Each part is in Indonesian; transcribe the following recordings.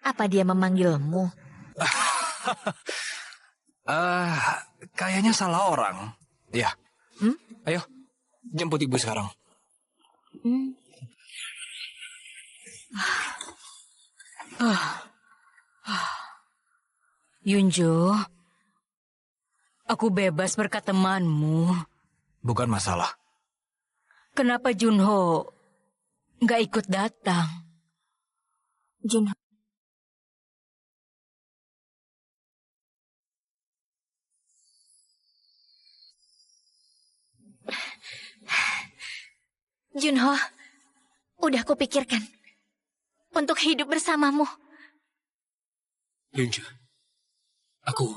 Apa dia memanggilmu? Kayaknya salah orang. Ya. Ayo, jemput ibu sekarang. Yunjo, aku bebas berkat temanmu. Bukan masalah. Kenapa Junho nggak ikut datang? Junho. Junho, udah kupikirkan untuk hidup bersamamu. Yunjo, aku...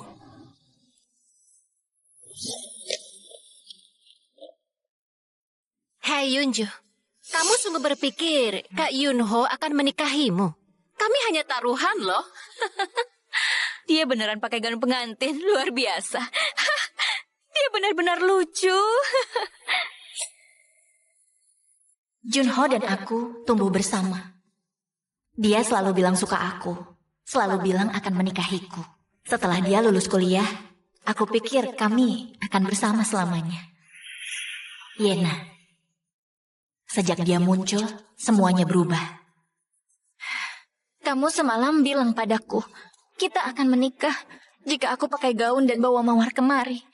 Hei Yunju, kamu sungguh berpikir Kak Yunho akan menikahimu? Kami hanya taruhan loh. Dia beneran pakai gaun pengantin, luar biasa. Dia benar-benar lucu. Junho dan aku tumbuh bersama. Dia selalu bilang suka aku, selalu bilang akan menikahiku. Setelah dia lulus kuliah, aku pikir kami akan bersama selamanya. Yena. Sejak dia muncul, semuanya berubah. Kamu semalam bilang padaku, kita akan menikah jika aku pakai gaun dan bawa mawar kemari.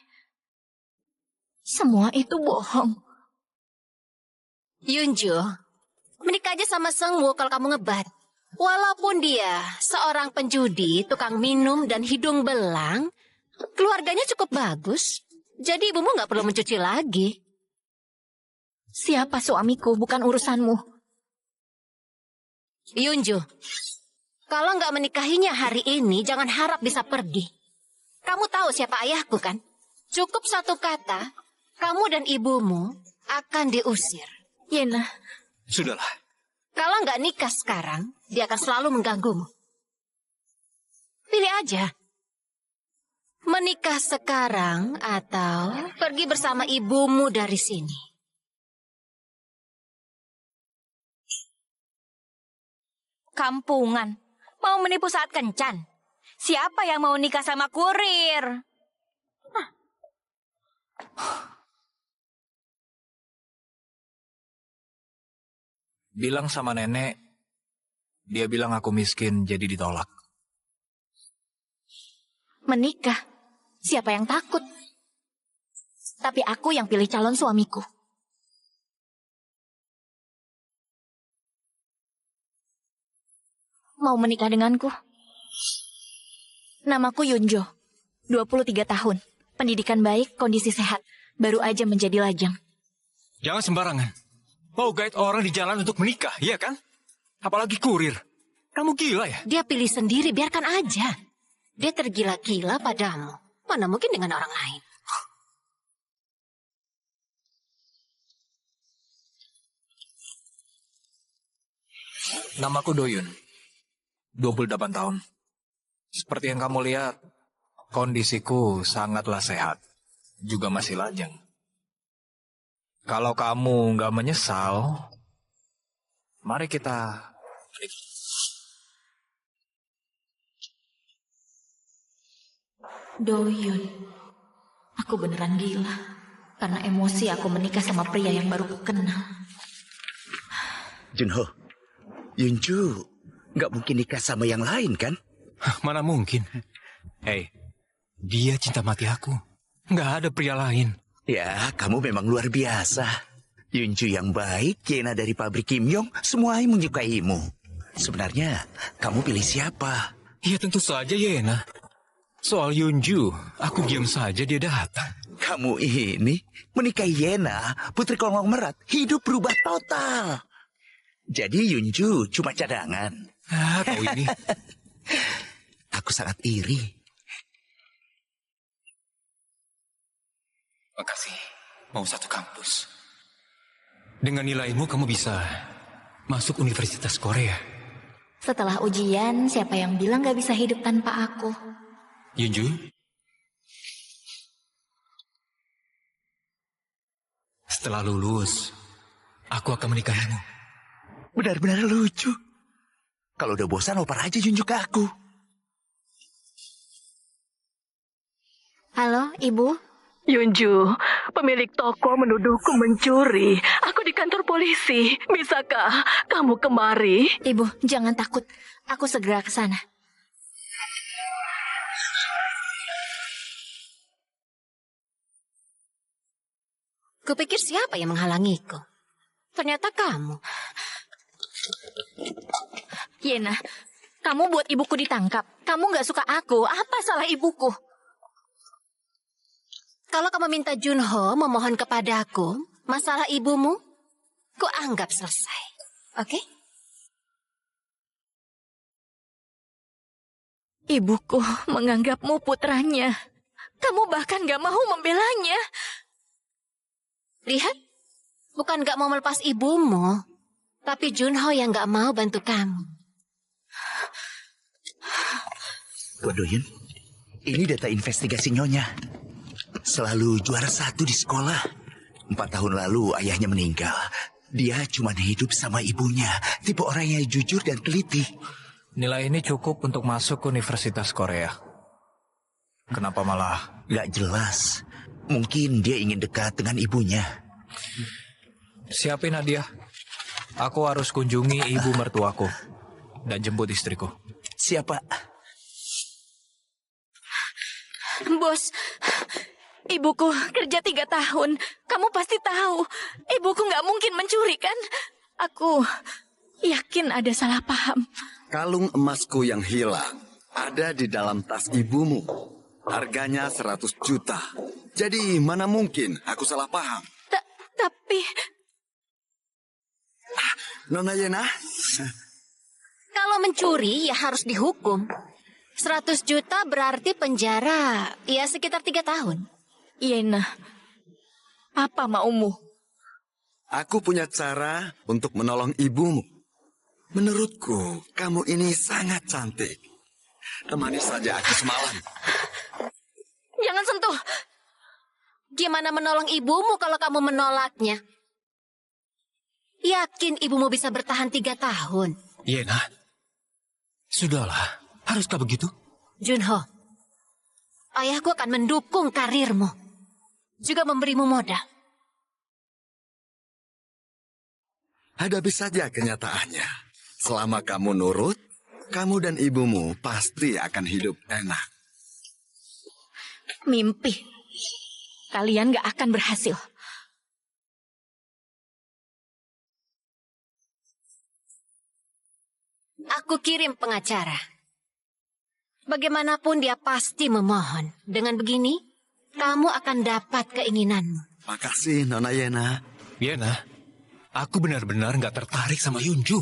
Semua itu bohong. Yunju, menikah aja sama Sengwu kalau kamu ngebat. Walaupun dia seorang penjudi, tukang minum, dan hidung belang, keluarganya cukup bagus. Jadi ibumu nggak perlu mencuci lagi. Siapa suamiku, bukan urusanmu. Yunju, kalau nggak menikahinya hari ini, jangan harap bisa pergi. Kamu tahu siapa ayahku kan? Cukup satu kata, kamu dan ibumu akan diusir. Yena. Sudahlah. Kalau nggak nikah sekarang, dia akan selalu mengganggumu. Pilih aja. Menikah sekarang atau pergi bersama ibumu dari sini. Kampungan. Mau menipu saat kencan. Siapa yang mau nikah sama kurir? Bilang sama nenek, dia bilang aku miskin jadi ditolak. Menikah? Siapa yang takut? Tapi aku yang pilih calon suamiku. Mau menikah denganku? Namaku Yunjo, 23 tahun. Pendidikan baik, kondisi sehat. Baru aja menjadi lajang. Jangan sembarangan. Mau guide orang di jalan untuk menikah, iya kan? Apalagi kurir. Kamu gila ya? Dia pilih sendiri, biarkan aja. Dia tergila-gila padamu. Mana mungkin dengan orang lain. Namaku Doyun. 28 tahun. Seperti yang kamu lihat, kondisiku sangatlah sehat. Juga masih lajang. Kalau kamu nggak menyesal, mari kita... Doyun, aku beneran gila. Karena emosi aku menikah sama pria yang baru ku kenal. Junho, Yunju nggak mungkin nikah sama yang lain kan? Mana mungkin. Hei, dia cinta mati aku. Nggak ada pria lain. Ya, kamu memang luar biasa. Yunju yang baik, Yena dari pabrik Kim Yong, semuanya menyukaimu. Sebenarnya, kamu pilih siapa? Ya tentu saja Yena. Soal Yunju, aku diam saja dia datang. Kamu ini menikahi Yena, putri konglomerat, hidup berubah total. Jadi Yunju cuma cadangan. Kau ini. Aku sangat iri. Makasih. Mau satu kampus. Dengan nilaimu kamu bisa masuk Universitas Korea. Setelah ujian, siapa yang bilang gak bisa hidup tanpa aku? Yunju? Setelah lulus, aku akan menikahimu. Benar-benar lucu. Kalau udah bosan, oper aja Junju ke aku. Halo, Ibu. Yunju, pemilik toko menuduhku mencuri. Aku di kantor polisi. Bisakah kamu kemari? Ibu, jangan takut. Aku segera ke sana. Kupikir siapa yang menghalangiku? Ternyata kamu. Yena, kamu buat ibuku ditangkap. Kamu nggak suka aku. Apa salah ibuku? Kalau kamu minta Junho memohon kepadaku, masalah ibumu, ku anggap selesai. Oke? Ibuku menganggapmu putranya. Kamu bahkan nggak mau membelanya. Lihat, bukan gak mau melepas ibumu, tapi Junho yang gak mau bantu kamu. Tuan Doyun, ini data investigasi Nyonya. Selalu juara 1 di sekolah. 4 tahun lalu ayahnya meninggal. Dia cuma hidup sama ibunya. Tipe orang yang jujur dan teliti. Nilai ini cukup untuk masuk ke Universitas Korea. Kenapa malah? Gak jelas. Mungkin dia ingin dekat dengan ibunya. Siapin hadiah. Aku harus kunjungi ibu mertuaku dan jemput istriku. Siapa? Bos, ibuku kerja 3 tahun. Kamu pasti tahu. Ibuku nggak mungkin mencuri, kan? Aku yakin ada salah paham. Kalung emasku yang hilang ada di dalam tas ibumu. Harganya 100 juta. Jadi mana mungkin aku salah paham? Tapi... Nona Yena? Kalau mencuri ya harus dihukum. 100 juta berarti penjara, ya sekitar 3 tahun. Yena, apa maumu? Aku punya cara untuk menolong ibumu. Menurutku, kamu ini sangat cantik. Temani saja aku semalam. Jangan sentuh. Gimana menolong ibumu kalau kamu menolaknya? Yakin ibumu bisa bertahan 3 tahun? Yena, sudahlah. Haruskah begitu? Junho, ayahku akan mendukung karirmu. Juga memberimu modal. Hadapi saja kenyataannya. Selama kamu nurut, kamu dan ibumu pasti akan hidup enak. Mimpi. Kalian gak akan berhasil. Aku kirim pengacara. Bagaimanapun dia pasti memohon. Dengan begini, kamu akan dapat keinginanmu. Makasih, Nona Yena. Yena, aku benar-benar nggak tertarik sama Yunju.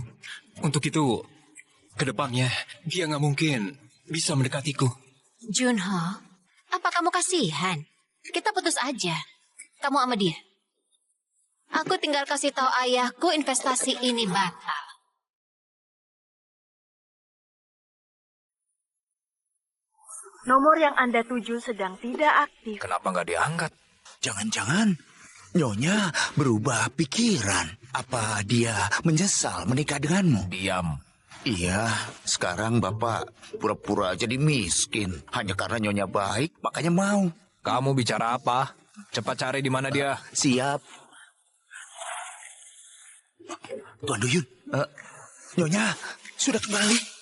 Untuk itu, kedepannya dia nggak mungkin bisa mendekatiku. Junho, apa kamu kasihan? Kita putus aja. Kamu sama dia. Aku tinggal kasih tahu ayahku investasi ini batal. Nomor yang Anda tuju sedang tidak aktif. Kenapa nggak diangkat? Jangan-jangan Nyonya berubah pikiran. Apa dia menyesal menikah denganmu? Diam. Iya, sekarang Bapak pura-pura jadi miskin. Hanya karena Nyonya baik, makanya mau. Kamu bicara apa? Cepat cari di mana dia. Siap. Tuan Duyun, Nyonya sudah kembali.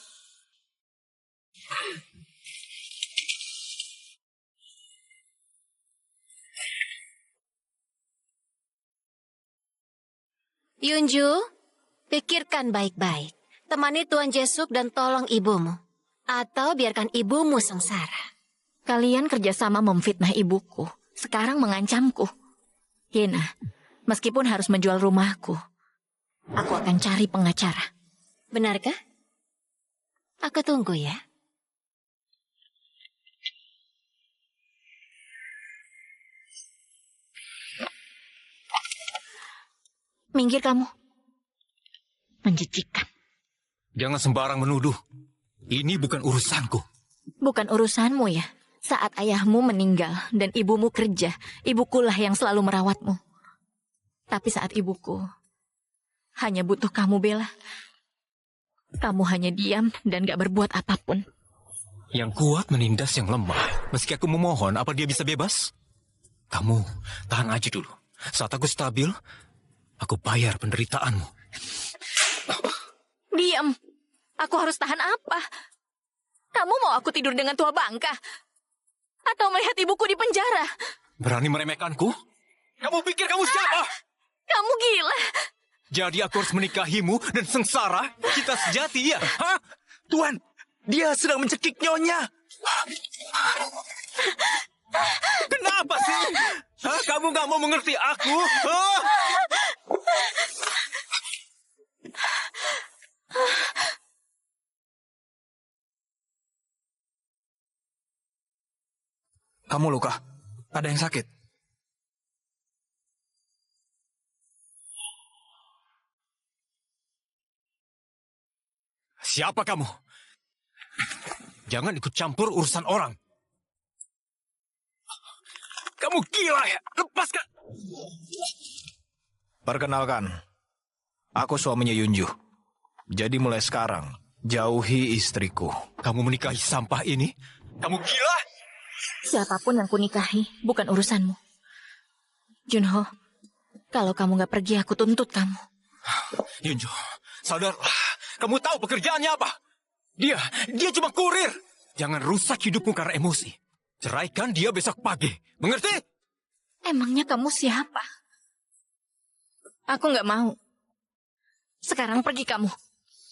Yunju, pikirkan baik-baik. Temani Tuan Jesuk dan tolong ibumu. Atau biarkan ibumu sengsara. Kalian kerjasama memfitnah ibuku. Sekarang mengancamku. Yena, meskipun harus menjual rumahku, aku akan cari pengacara. Benarkah? Aku tunggu ya. Minggir kamu. Menjijikkan. Jangan sembarang menuduh. Ini bukan urusanku. Bukan urusanmu ya. Saat ayahmu meninggal dan ibumu kerja, ibukulah yang selalu merawatmu. Tapi saat ibuku hanya butuh kamu, Bella. Kamu hanya diam dan gak berbuat apapun. Yang kuat menindas yang lemah. Meski aku memohon, apa dia bisa bebas? Kamu tahan aja dulu. Saat aku stabil, aku bayar penderitaanmu. Diam. Aku harus tahan apa? Kamu mau aku tidur dengan tua bangka? Atau melihat ibuku di penjara? Berani meremehkanku? Kamu pikir kamu siapa? Kamu gila. Jadi aku harus menikahimu dan sengsara? Kita sejati ya? Hah? Tuan, dia sedang mencekik nyonya. Kenapa sih? Hah? Kamu gak mau mengerti aku? Hah? Kamu luka? Ada yang sakit? Siapa kamu? Jangan ikut campur urusan orang. Kamu gila ya? Lepaskan! Perkenalkan, aku suaminya Yunju. Jadi mulai sekarang, jauhi istriku. Kamu menikahi sampah ini? Kamu gila? Siapapun yang kunikahi, bukan urusanmu. Junho, kalau kamu gak pergi, aku tuntut kamu. Yunju, sadarlah. Kamu tahu pekerjaannya apa? Dia cuma kurir. Jangan rusak hidupmu karena emosi. Ceraikan dia besok pagi. Mengerti? Emangnya kamu siapa? Aku gak mau. Sekarang pergi kamu.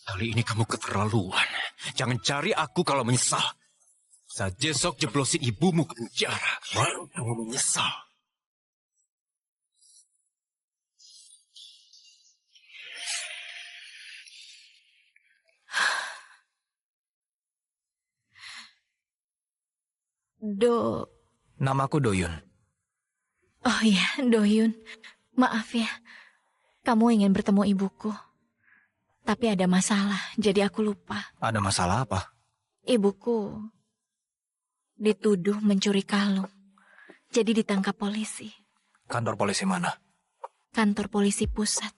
Kali ini kamu keterlaluan. Jangan cari aku kalau menyesal. Saat besok jeblosin ibumu ke penjara, baru kamu menyesal. Namaku Doyun. Oh iya, Doyun. Maaf ya, kamu ingin bertemu ibuku. Tapi ada masalah, jadi aku lupa. Ada masalah apa? Ibuku dituduh mencuri kalung. Jadi ditangkap polisi. Kantor polisi mana? Kantor polisi pusat.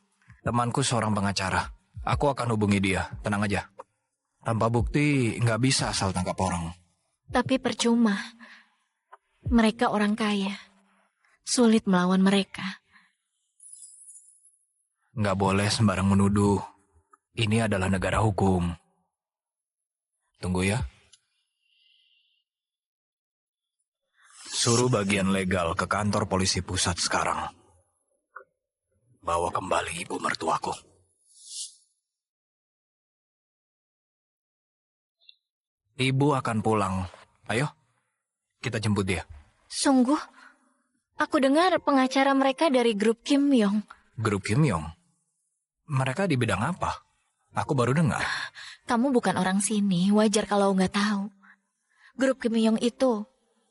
Temanku seorang pengacara. Aku akan hubungi dia, tenang aja. Tanpa bukti, nggak bisa asal tangkap orang. Tapi percuma. Mereka orang kaya. Sulit melawan mereka. Nggak boleh sembarang menuduh. Ini adalah negara hukum. Tunggu ya. Suruh bagian legal ke kantor polisi pusat sekarang. Bawa kembali ibu mertuaku. Ibu akan pulang. Ayo, kita jemput dia. Sungguh? Aku dengar pengacara mereka dari grup Kim Yong. Grup Kim Yong? Mereka di bidang apa? Aku baru dengar. Kamu bukan orang sini, wajar kalau nggak tahu. Grup Kim Yong itu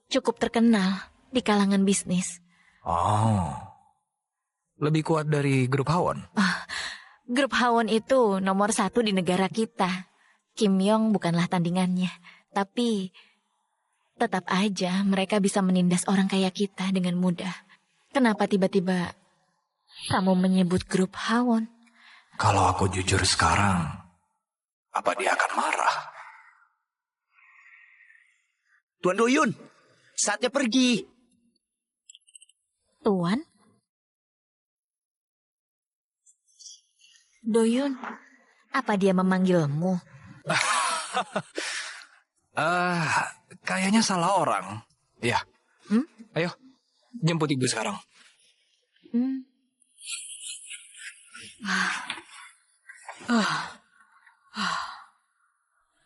cukup terkenal di kalangan bisnis. Oh, lebih kuat dari grup Hawon? Grup Hawon itu nomor 1 di negara kita. Kim Yong bukanlah tandingannya, tapi tetap aja mereka bisa menindas orang kayak kita dengan mudah. Kenapa tiba-tiba kamu menyebut grup Hawon? Kalau aku jujur sekarang, apa dia akan marah? Tuan Doyun, saatnya pergi. Tuan? Doyun, apa dia memanggilmu? Kayaknya salah orang. Ya. Ayo, jemput ibu sekarang.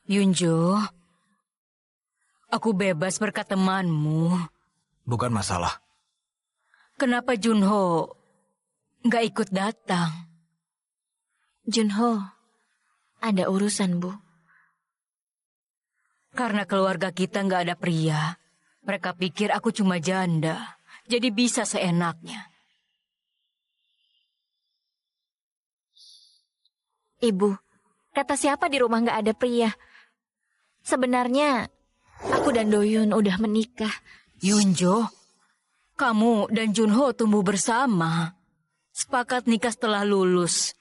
Yunjo, aku bebas berkat temanmu. Bukan masalah. Kenapa Junho nggak ikut datang? Junho, ada urusan, Bu. Karena keluarga kita nggak ada pria. Mereka pikir aku cuma janda. Jadi bisa seenaknya. Ibu, kata siapa di rumah nggak ada pria? Sebenarnya, aku dan Doyun udah menikah. Yunjo, kamu dan Junho tumbuh bersama. Sepakat nikah setelah lulus.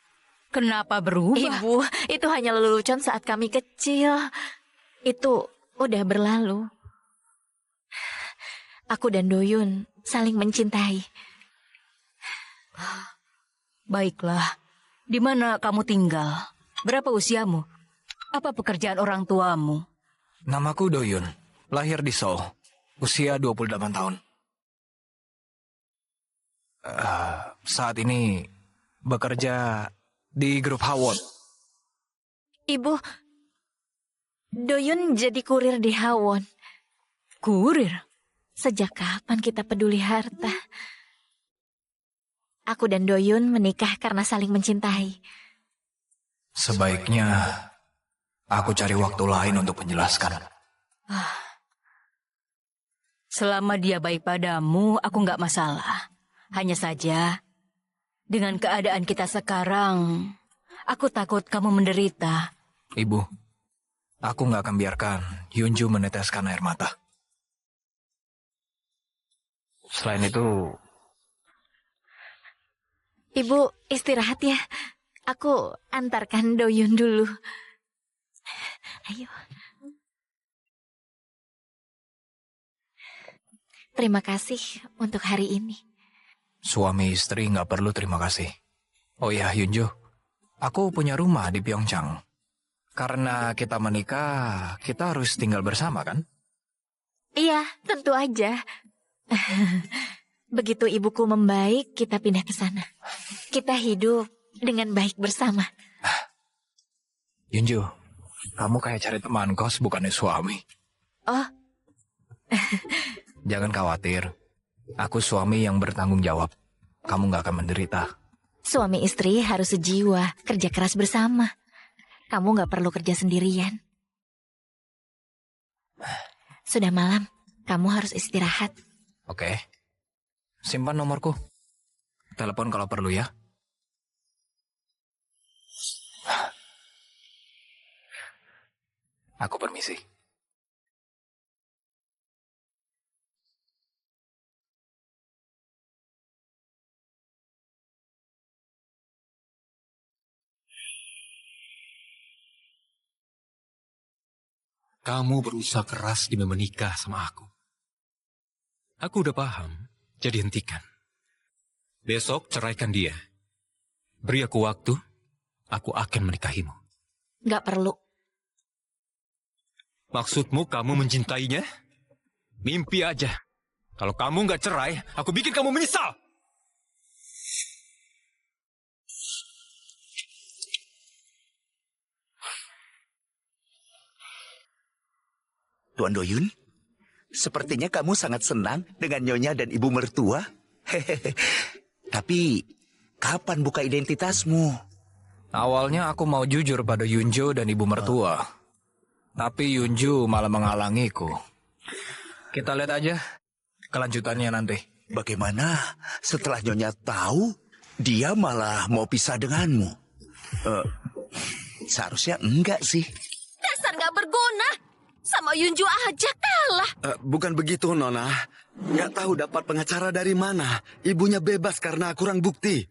Kenapa berubah? Ibu, itu hanya lelucon saat kami kecil. Itu udah berlalu. Aku dan Doyun saling mencintai. Baiklah. Di mana kamu tinggal? Berapa usiamu? Apa pekerjaan orang tuamu? Namaku Doyun, lahir di Seoul, usia 28 tahun. Saat ini bekerja di grup Hawon. Ibu, Doyun jadi kurir di Hawon. Kurir? Sejak kapan kita peduli harta? Aku dan Doyun menikah karena saling mencintai. Sebaiknya aku cari waktu lain untuk menjelaskan. Selama dia baik padamu, aku nggak masalah. Hanya saja, dengan keadaan kita sekarang, aku takut kamu menderita. Ibu, aku nggak akan biarkan Yunju meneteskan air mata. Selain itu, Ibu istirahat ya. Aku antarkan Doyun dulu. Ayo. Terima kasih untuk hari ini. suami istri nggak perlu terima kasih. Oh ya, Yunju, aku punya rumah di Pyeongchang. Karena kita menikah, kita harus tinggal bersama, kan? Iya, tentu aja. Begitu ibuku membaik, kita pindah ke sana. Kita hidup dengan baik bersama. Yunju, kamu kayak cari teman kos, bukannya suami. Oh, Jangan khawatir, aku suami yang bertanggung jawab. Kamu nggak akan menderita. suami istri harus sejiwa, kerja keras bersama. Kamu nggak perlu kerja sendirian. Sudah malam, kamu harus istirahat. Oke. Simpan nomorku. Telepon kalau perlu ya. Aku permisi. Kamu berusaha keras demi menikah sama aku. Aku udah paham, jadi hentikan. Besok ceraikan dia. Beri aku waktu, aku akan menikahimu. Nggak perlu. Maksudmu kamu mencintainya? Mimpi aja. Kalau kamu nggak cerai, aku bikin kamu menyesal. Tuan Doyun, sepertinya kamu sangat senang dengan nyonya dan ibu mertua. Hehehe. Tapi, kapan buka identitasmu? Awalnya aku mau jujur pada Yunjo dan ibu mertua. Tapi Yunju malah menghalangiku. Kita lihat aja kelanjutannya nanti. Bagaimana setelah nyonya tahu, dia malah mau pisah denganmu? Seharusnya enggak sih. Dasar nggak berguna. Sama Yunju aja kalah. Bukan begitu, Nona. Nggak tahu dapat pengacara dari mana. Ibunya bebas karena kurang bukti.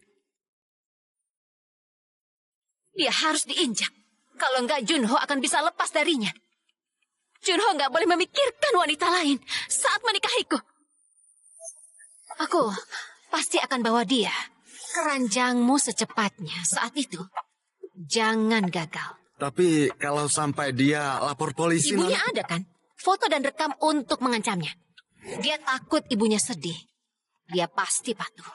Dia harus diinjak. Kalau nggak Junho akan bisa lepas darinya. Junho nggak boleh memikirkan wanita lain saat menikahiku. Aku pasti akan bawa dia ke ranjangmu secepatnya saat itu. Jangan gagal. Tapi kalau sampai dia lapor polisi, Ibunya Nona. ada kan? Foto dan rekam untuk mengancamnya. Dia takut ibunya sedih. Dia pasti patuh.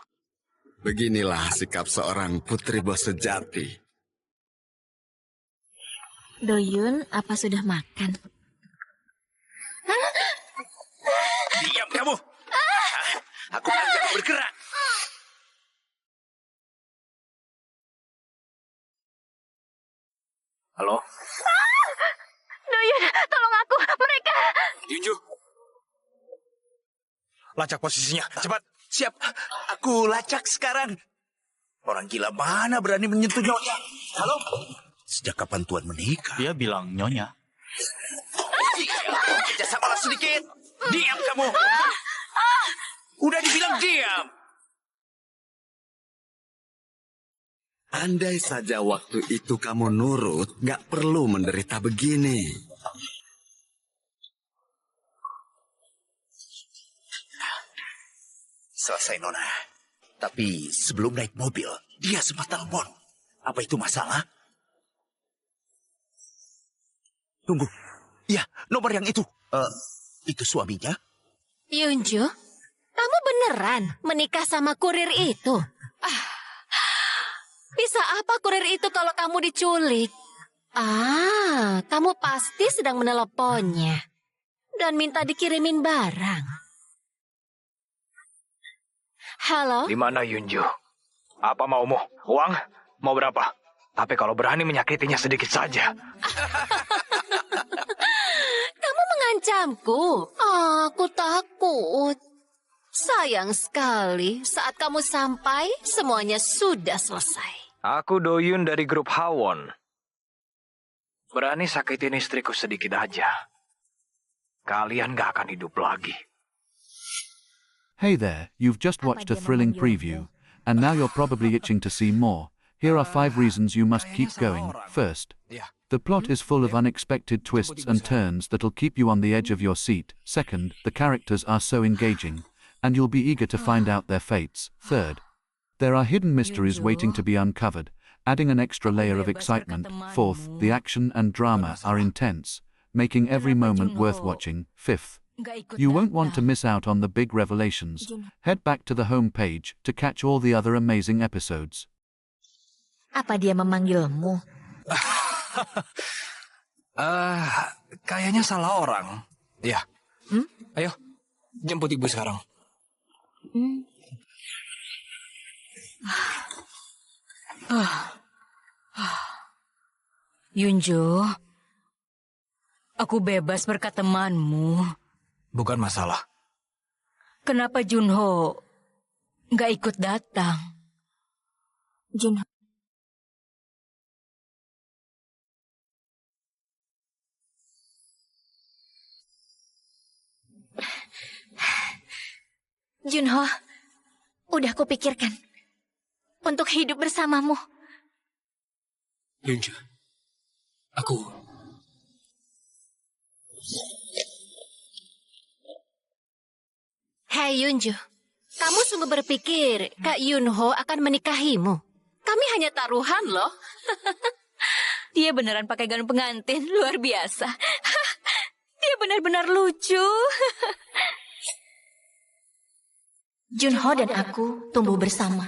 Beginilah sikap seorang putri bos sejati. Doyun, apa sudah makan? Diam kamu. Aku bilang jangan bergerak. Halo? Doyun, tolong aku, mereka. Yunju. Lacak posisinya, cepat. Siap, aku lacak sekarang. Orang gila mana berani menyentuh nyonya? Halo? Sejak kapan Tuan menikah? Dia bilang nyonya. Kerjasamalah sedikit. Diam kamu. Udah dibilang diam. Andai saja waktu itu kamu nurut, gak perlu menderita begini. Selesai, Nona. Tapi sebelum naik mobil, dia sempat telepon. Apa itu masalah? Tunggu. Ya, nomor yang itu. Itu suaminya? Yunju, kamu beneran menikah sama kurir itu? Bisa apa kurir itu kalau kamu diculik? Kamu pasti sedang meneleponnya dan minta dikirimin barang. Halo? Di mana Yunju? Apa maumu? Uang? Mau berapa? Tapi kalau berani menyakitinya sedikit saja. Kamu mengancamku. Aku takut. Sayang sekali, saat kamu sampai, semuanya sudah selesai. Aku Doyun dari grup Hawon. Berani sakitin istriku sedikit aja. Kalian gak akan hidup lagi. Hey there, you've just watched a thrilling preview, and now you're probably itching to see more. Here are 5 reasons you must keep going. First, the plot is full of unexpected twists and turns that'll keep you on the edge of your seat. Second, the characters are so engaging, and you'll be eager to find out their fates. Third, there are hidden mysteries waiting to be uncovered, adding an extra layer of excitement. Fourth, the action and drama are intense, making every moment worth watching. Fifth, you won't want to miss out on the big revelations. Head back to the home page to catch all the other amazing episodes. Apa dia memanggilmu? Kayaknya salah orang. Ya. Ayo, jemput ibu sekarang. Yunju, aku bebas berkat temanmu. Bukan masalah. Kenapa Junho nggak ikut datang? Junho. Junho, udah kupikirkan untuk hidup bersamamu. Yunju, aku... Hei Yunju, kamu sungguh berpikir Kak Yunho akan menikahimu? Kami hanya taruhan loh. Dia beneran pakai gaun pengantin, luar biasa. Dia benar-benar lucu. Junho dan aku tumbuh bersama.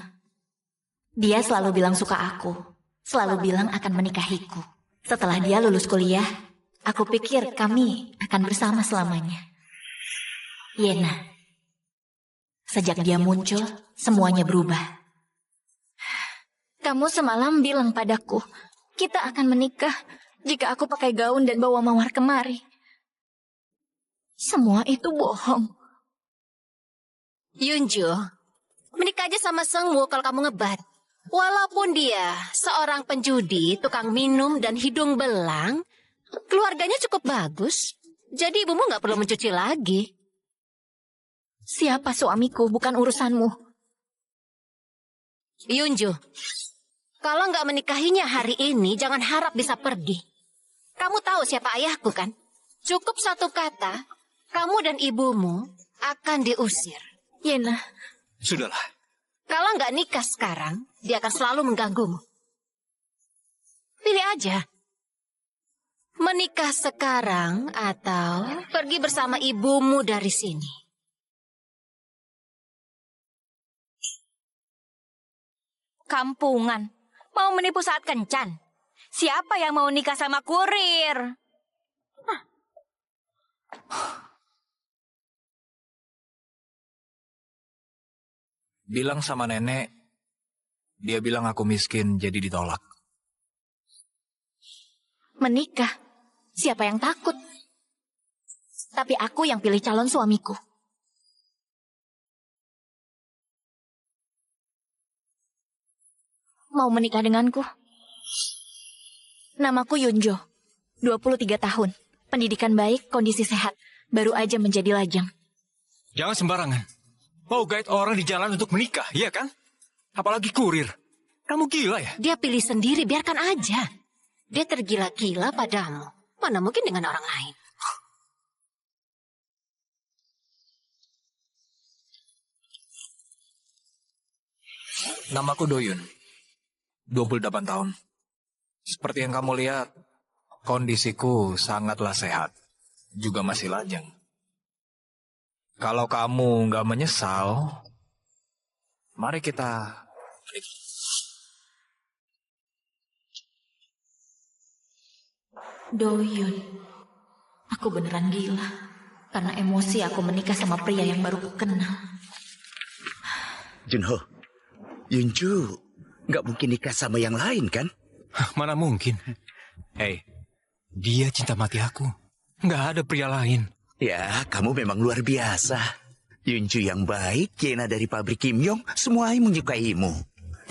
Dia selalu bilang suka aku, selalu bilang akan menikahiku. Setelah dia lulus kuliah, aku pikir kami akan bersama selamanya. Yena, sejak dia muncul, semuanya berubah. Kamu semalam bilang padaku, kita akan menikah jika aku pakai gaun dan bawa mawar kemari. Semua itu bohong. Yunju, menikah aja sama Sengwoo kalau kamu ngebat. Walaupun dia seorang penjudi, tukang minum, dan hidung belang, keluarganya cukup bagus. Jadi ibumu nggak perlu mencuci lagi. Siapa suamiku, bukan urusanmu. Yunju, kalau nggak menikahinya hari ini, jangan harap bisa pergi. Kamu tahu siapa ayahku kan? Cukup satu kata, kamu dan ibumu akan diusir. Yena. Sudahlah. Kalau nggak nikah sekarang, dia akan selalu mengganggumu. Pilih aja. Menikah sekarang atau pergi bersama ibumu dari sini. Kampungan. Mau menipu saat kencan. Siapa yang mau nikah sama kurir? Bilang sama nenek, dia bilang aku miskin jadi ditolak. Menikah? Siapa yang takut? Tapi aku yang pilih calon suamiku. Mau menikah denganku? Namaku Yunjo, 23 tahun. Pendidikan baik, kondisi sehat. Baru aja menjadi lajang. Jangan sembarangan. Mau guide orang di jalan untuk menikah, iya kan? Apalagi kurir. Kamu gila ya? Dia pilih sendiri, biarkan aja. Dia tergila-gila padamu. Mana mungkin dengan orang lain. Namaku Doyun. 28 tahun. Seperti yang kamu lihat, kondisiku sangatlah sehat. Juga masih lajang. Kalau kamu nggak menyesal, mari kita... Doyun, aku beneran gila. Karena emosi aku menikah sama pria yang baru ku kenal. Junho, Yunju nggak mungkin nikah sama yang lain kan? Mana mungkin. Hei, dia cinta mati aku. Nggak ada pria lain. Ya, kamu memang luar biasa. Yunju yang baik, Yena dari pabrik Kim Yong, semuanya menyukaimu.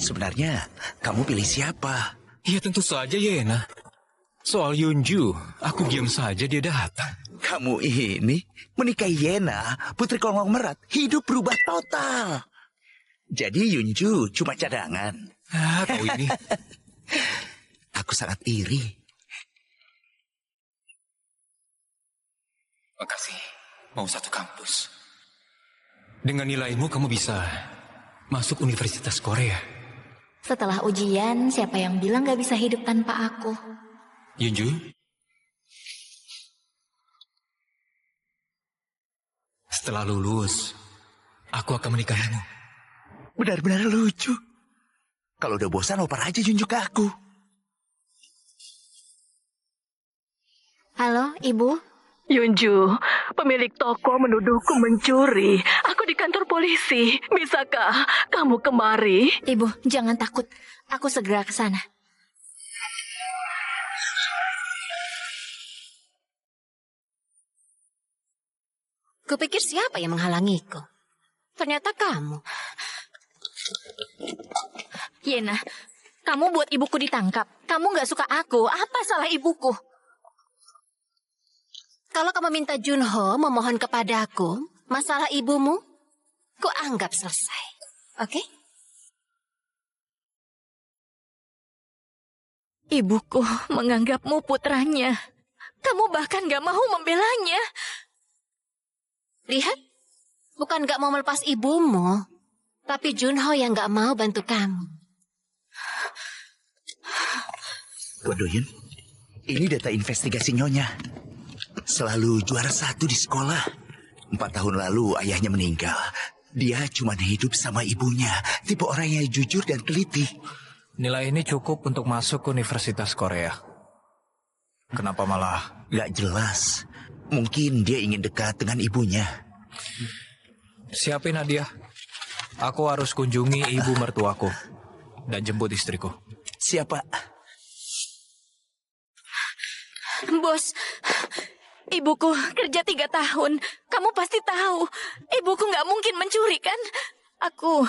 Sebenarnya, kamu pilih siapa? Ya tentu saja Yena. Soal Yunju, aku diam saja dia datang. Kamu ini menikahi Yena, putri konglomerat, hidup berubah total. Jadi Yunju cuma cadangan. Kau ini. Aku sangat iri. Makasih. Mau satu kampus. Dengan nilaimu kamu bisa masuk Universitas Korea. Setelah ujian, siapa yang bilang gak bisa hidup tanpa aku? Yunju? Setelah lulus, aku akan menikahimu. Benar-benar lucu. Kalau udah bosan, oper aja Yunju ke aku. Halo, Ibu? Yunju, pemilik toko menuduhku mencuri. Aku di kantor polisi. Bisakah kamu kemari? Ibu, jangan takut. Aku segera ke sana. Kupikir siapa yang menghalangiku? Ternyata kamu. Yena, kamu buat ibuku ditangkap. Kamu gak suka aku. Apa salah ibuku? Kalau kamu minta Junho memohon kepadaku, masalah ibumu, ku anggap selesai. Oke? Ibuku menganggapmu putranya. Kamu bahkan gak mau membelanya. Lihat, bukan gak mau melepas ibumu, tapi Junho yang gak mau bantu kamu. Tuan Doyun, ini data investigasi Nyonya. Selalu juara 1 di sekolah. 4 tahun lalu ayahnya meninggal. Dia cuma hidup sama ibunya. Tipe orang yang jujur dan teliti. Nilai ini cukup untuk masuk ke Universitas Korea. Kenapa malah? Gak jelas. Mungkin dia ingin dekat dengan ibunya. Siapin hadiah. Aku harus kunjungi ibu mertuaku. Dan jemput istriku. Siapa? Bos, ibuku kerja 3 tahun. Kamu pasti tahu. Ibuku gak mungkin mencuri kan? Aku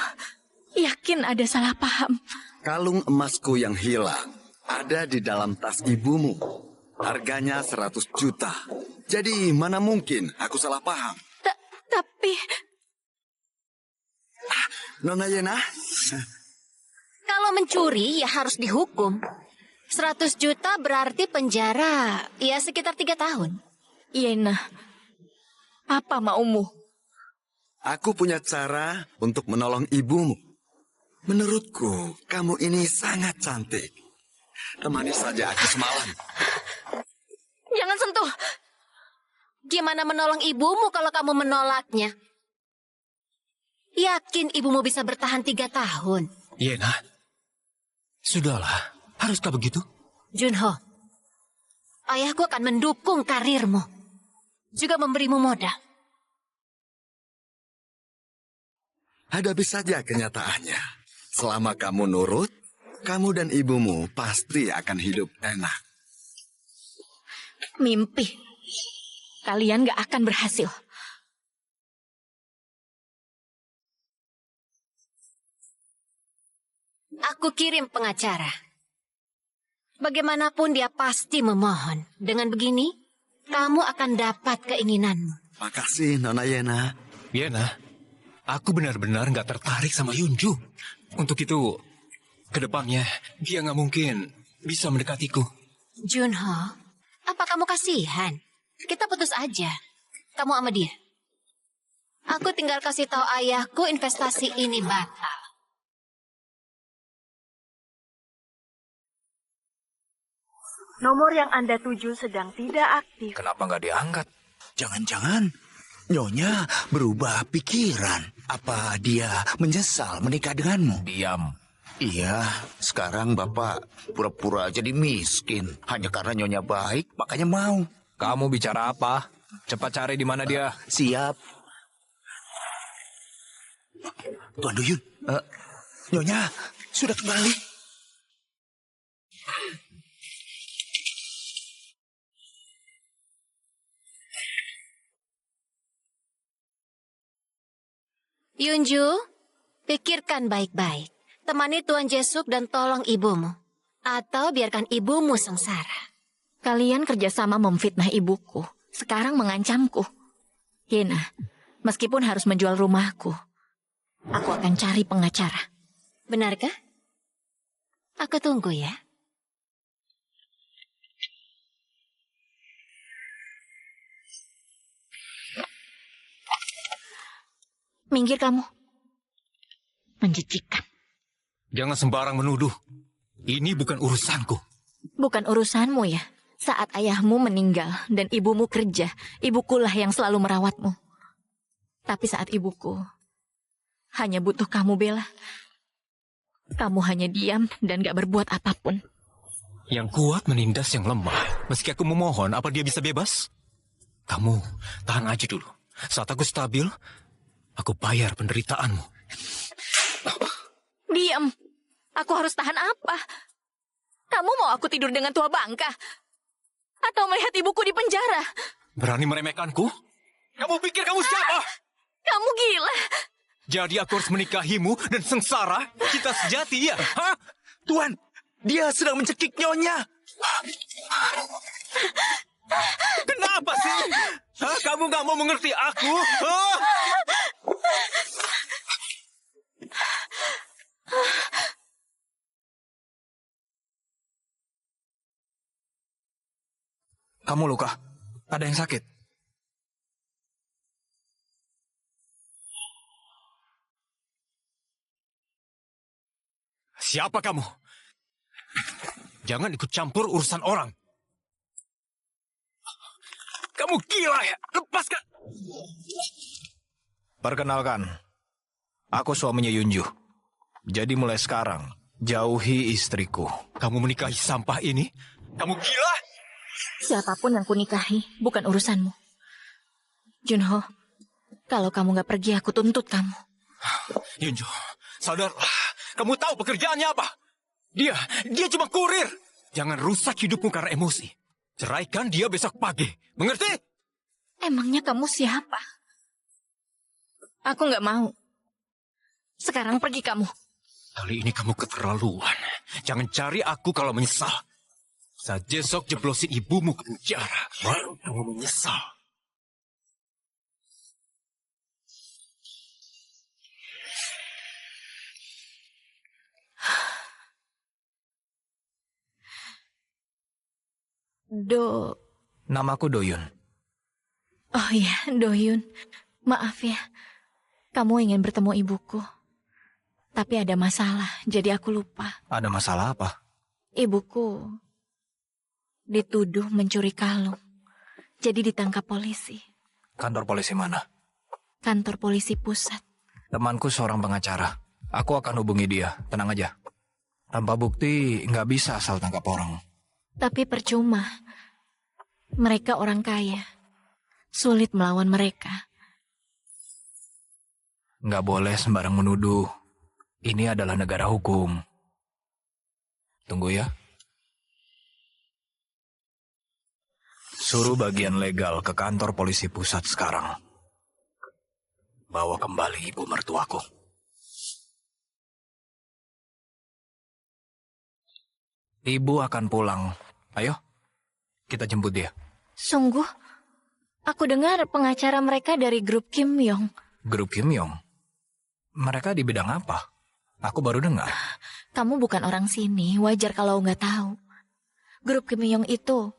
yakin ada salah paham. Kalung emasku yang hilang ada di dalam tas ibumu. Harganya 100 juta. Jadi mana mungkin aku salah paham? Tapi... Nona Yena? Kalau mencuri ya harus dihukum. 100 juta berarti penjara ya sekitar 3 tahun. Yena, apa maumu? Aku punya cara untuk menolong ibumu. Menurutku, kamu ini sangat cantik. Temani saja aku semalam. Jangan sentuh. Gimana menolong ibumu kalau kamu menolaknya? Yakin ibumu bisa bertahan 3 tahun? Yena, sudahlah. Haruskah begitu? Junho, ayahku akan mendukung karirmu. Juga memberimu modal. Hadapi saja kenyataannya. Selama kamu nurut, kamu dan ibumu pasti akan hidup enak. Mimpi. Kalian gak akan berhasil. Aku kirim pengacara. Bagaimanapun dia pasti memohon. Dengan begini, kamu akan dapat keinginanmu. Makasih, Nona Yena. Yena, aku benar-benar nggak tertarik sama Yunju. Untuk itu, Kedepannya, dia nggak mungkin bisa mendekatiku. Junho, apa kamu kasihan? Kita putus aja. Kamu sama dia. Aku tinggal kasih tahu ayahku investasi ini batal. Nomor yang Anda tuju sedang tidak aktif. Kenapa nggak diangkat? Jangan-jangan Nyonya berubah pikiran. Apa dia menyesal menikah denganmu? Diam. Iya, sekarang Bapak pura-pura jadi miskin. Hanya karena Nyonya baik, makanya mau. Kamu bicara apa? Cepat cari di mana dia. Siap. Tuan Duyun, Nyonya sudah kembali. Yunju, pikirkan baik-baik. Temani Tuan Jesuk dan tolong ibumu. Atau biarkan ibumu sengsara. Kalian kerjasama memfitnah ibuku. Sekarang mengancamku. Yena, meskipun harus menjual rumahku, aku akan cari pengacara. Benarkah? Aku tunggu ya. Minggir kamu. Menjijikkan. Jangan sembarang menuduh. Ini bukan urusanku. Bukan urusanmu ya. Saat ayahmu meninggal dan ibumu kerja, ibukulah yang selalu merawatmu. Tapi saat ibuku hanya butuh kamu, Bella. Kamu hanya diam dan gak berbuat apapun. Yang kuat menindas yang lemah. Meski aku memohon, apa dia bisa bebas? Kamu tahan aja dulu. Saat aku stabil, aku bayar penderitaanmu. Diam. Aku harus tahan apa? Kamu mau aku tidur dengan tua bangka? Atau melihat ibuku di penjara? Berani meremehkanku? Kamu pikir kamu siapa? Kamu gila. Jadi aku harus menikahimu dan sengsara? Kita sejati ya? Hah? Tuan, dia sedang mencekik Nyonya. Kenapa sih? Hah? Kamu gak mau mengerti aku? Hah? Kamu luka? Ada yang sakit? Siapa kamu? Jangan ikut campur urusan orang. Kamu gila ya? Lepaskan! Perkenalkan, aku suaminya Yunju. Jadi mulai sekarang, jauhi istriku. Kamu menikahi sampah ini? Kamu gila? Siapapun yang kunikahi, bukan urusanmu. Junho, kalau kamu gak pergi, aku tuntut kamu. Yunju, sadarlah. Kamu tahu pekerjaannya apa? Dia cuma kurir. Jangan rusak hidupmu karena emosi. Ceraikan dia besok pagi. Mengerti? Emangnya kamu siapa? Aku gak mau. Sekarang pergi kamu. Kali ini kamu keterlaluan. Jangan cari aku kalau menyesal. Saat Jesok jeblosin ibumu ke penjara, baru kamu menyesal. Namaku Doyun. Oh iya, Doyun. Maaf ya. Kamu ingin bertemu ibuku. Tapi ada masalah, jadi aku lupa. Ada masalah apa? Ibuku dituduh mencuri kalung. Jadi ditangkap polisi. Kantor polisi mana? Kantor polisi pusat. Temanku seorang pengacara. Aku akan hubungi dia, tenang aja. Tanpa bukti, nggak bisa asal tangkap orang. Tapi percuma. Mereka orang kaya. Sulit melawan mereka. Nggak boleh sembarang menuduh. Ini adalah negara hukum. Tunggu ya. Suruh bagian legal ke kantor polisi pusat sekarang. Bawa kembali ibu mertuaku. Ibu akan pulang. Ayo, kita jemput dia. Sungguh? Aku dengar pengacara mereka dari grup Kim Yong. Grup Kim Yong? Mereka di bidang apa? Aku baru dengar. Kamu bukan orang sini, wajar kalau nggak tahu. Grup Kim Yong itu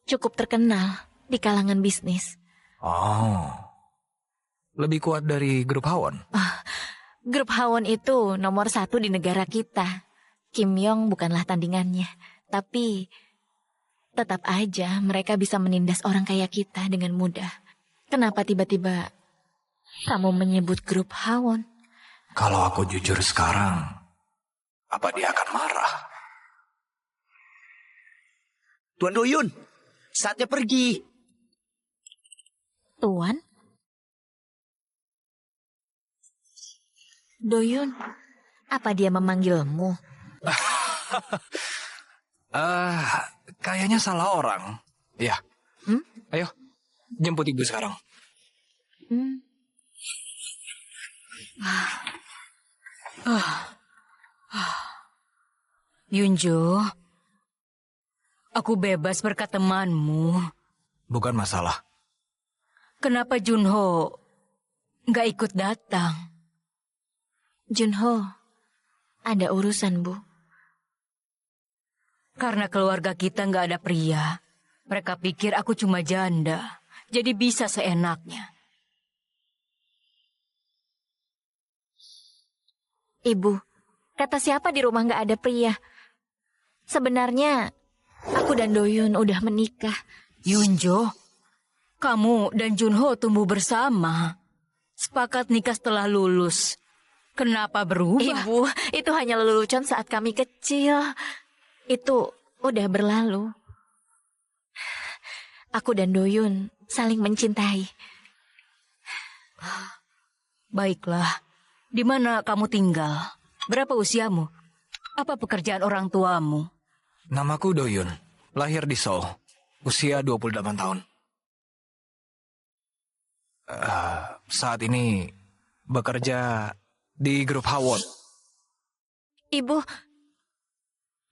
cukup terkenal di kalangan bisnis. Oh, lebih kuat dari grup Hawon? Grup Hawon itu nomor 1 di negara kita. Kim Yong bukanlah tandingannya, tapi tetap aja mereka bisa menindas orang kayak kita dengan mudah. Kenapa tiba-tiba kamu menyebut grup Hawon? Kalau aku jujur sekarang, apa dia akan marah? Tuan Doyun, saatnya pergi. Tuan? Doyun, apa dia memanggilmu? Kayaknya salah orang. Ya. Ayo, jemput ibu sekarang. Yunjo, aku bebas berkat temanmu. Bukan masalah. Kenapa Junho nggak ikut datang? Junho, ada urusan, Bu. Karena keluarga kita nggak ada pria. Mereka pikir aku cuma janda. Jadi bisa seenaknya. Ibu, kata siapa di rumah nggak ada pria? Sebenarnya, aku dan Doyun udah menikah. Yunjo, kamu dan Junho tumbuh bersama. Sepakat nikah setelah lulus. Kenapa berubah? Ibu, itu hanya lelucon saat kami kecil. Itu udah berlalu. Aku dan Doyun saling mencintai. Baiklah, di mana kamu tinggal? Berapa usiamu? Apa pekerjaan orang tuamu? Namaku Doyun, lahir di Seoul, usia 28 tahun. Saat ini bekerja di grup Hawon. Ibu,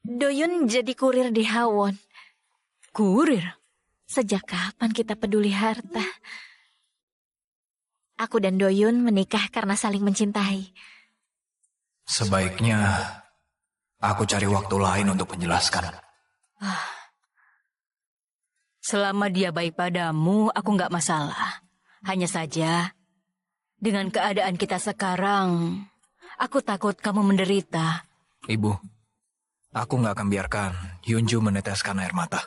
Doyun jadi kurir di Hawon. Kurir? Sejak kapan kita peduli harta? Aku dan Doyun menikah karena saling mencintai. Sebaiknya aku cari waktu lain untuk menjelaskan. Selama dia baik padamu, aku nggak masalah. Hanya saja, dengan keadaan kita sekarang, aku takut kamu menderita. Ibu, aku nggak akan biarkan Yunju meneteskan air mata.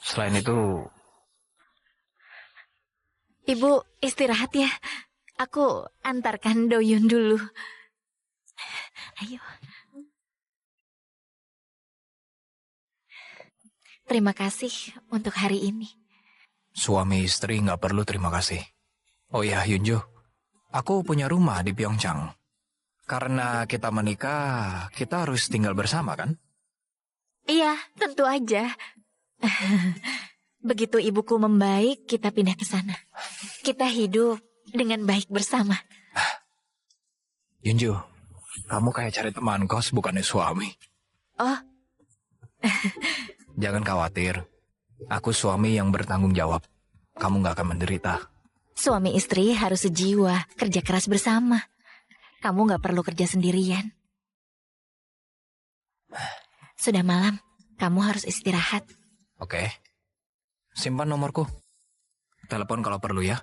Selain itu... Ibu istirahat ya. Aku antarkan Doyun dulu. Ayo. Terima kasih untuk hari ini. Suami istri nggak perlu terima kasih. Oh ya, Yunju, aku punya rumah di Pyeongchang. Karena kita menikah, kita harus tinggal bersama, kan? Iya, tentu aja. Begitu ibuku membaik, kita pindah ke sana. Kita hidup dengan baik bersama. Yunju, kamu kayak cari teman kos, bukannya suami. Oh. Jangan khawatir. Aku suami yang bertanggung jawab. Kamu gak akan menderita. Suami istri harus sejiwa, kerja keras bersama. Kamu gak perlu kerja sendirian. Sudah malam, kamu harus istirahat. Oke. Simpan nomorku. Telepon kalau perlu ya.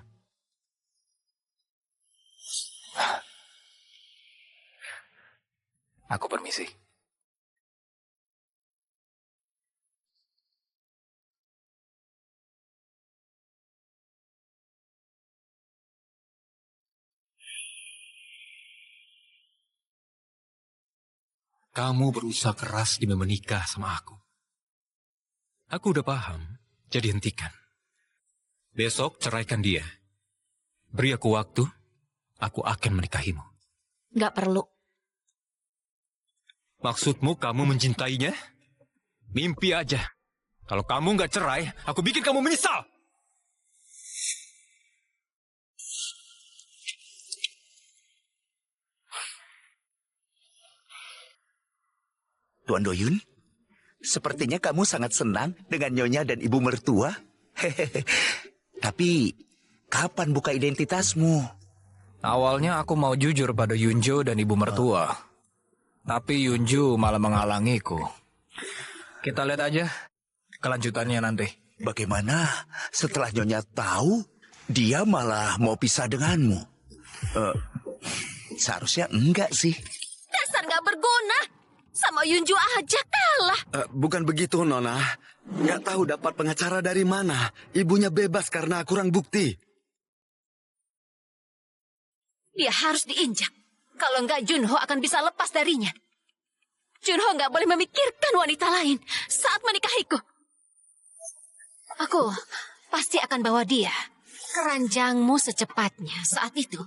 Aku permisi. Kamu berusaha keras demi menikah sama aku. Aku udah paham, jadi hentikan. Besok ceraikan dia. Beri aku waktu, aku akan menikahimu. Gak perlu. Maksudmu kamu mencintainya? Mimpi aja. Kalau kamu gak cerai, aku bikin kamu menyesal. Tuan Doyun, sepertinya kamu sangat senang dengan Nyonya dan ibu mertua. Tapi, kapan buka identitasmu? Awalnya aku mau jujur pada Yunjo dan ibu mertua. Tapi Yunjo malah menghalangiku. Kita lihat aja kelanjutannya nanti. Bagaimana setelah Nyonya tahu dia malah mau pisah denganmu? Seharusnya enggak sih. Dasar nggak berguna. Sama Yunjo aja kalah. Bukan begitu, Nona. Nggak tahu dapat pengacara dari mana. Ibunya bebas karena kurang bukti. Dia harus diinjak. Kalau nggak, Junho akan bisa lepas darinya. Junho nggak boleh memikirkan wanita lain saat menikahiku. Aku pasti akan bawa dia ke ranjangmu secepatnya saat itu.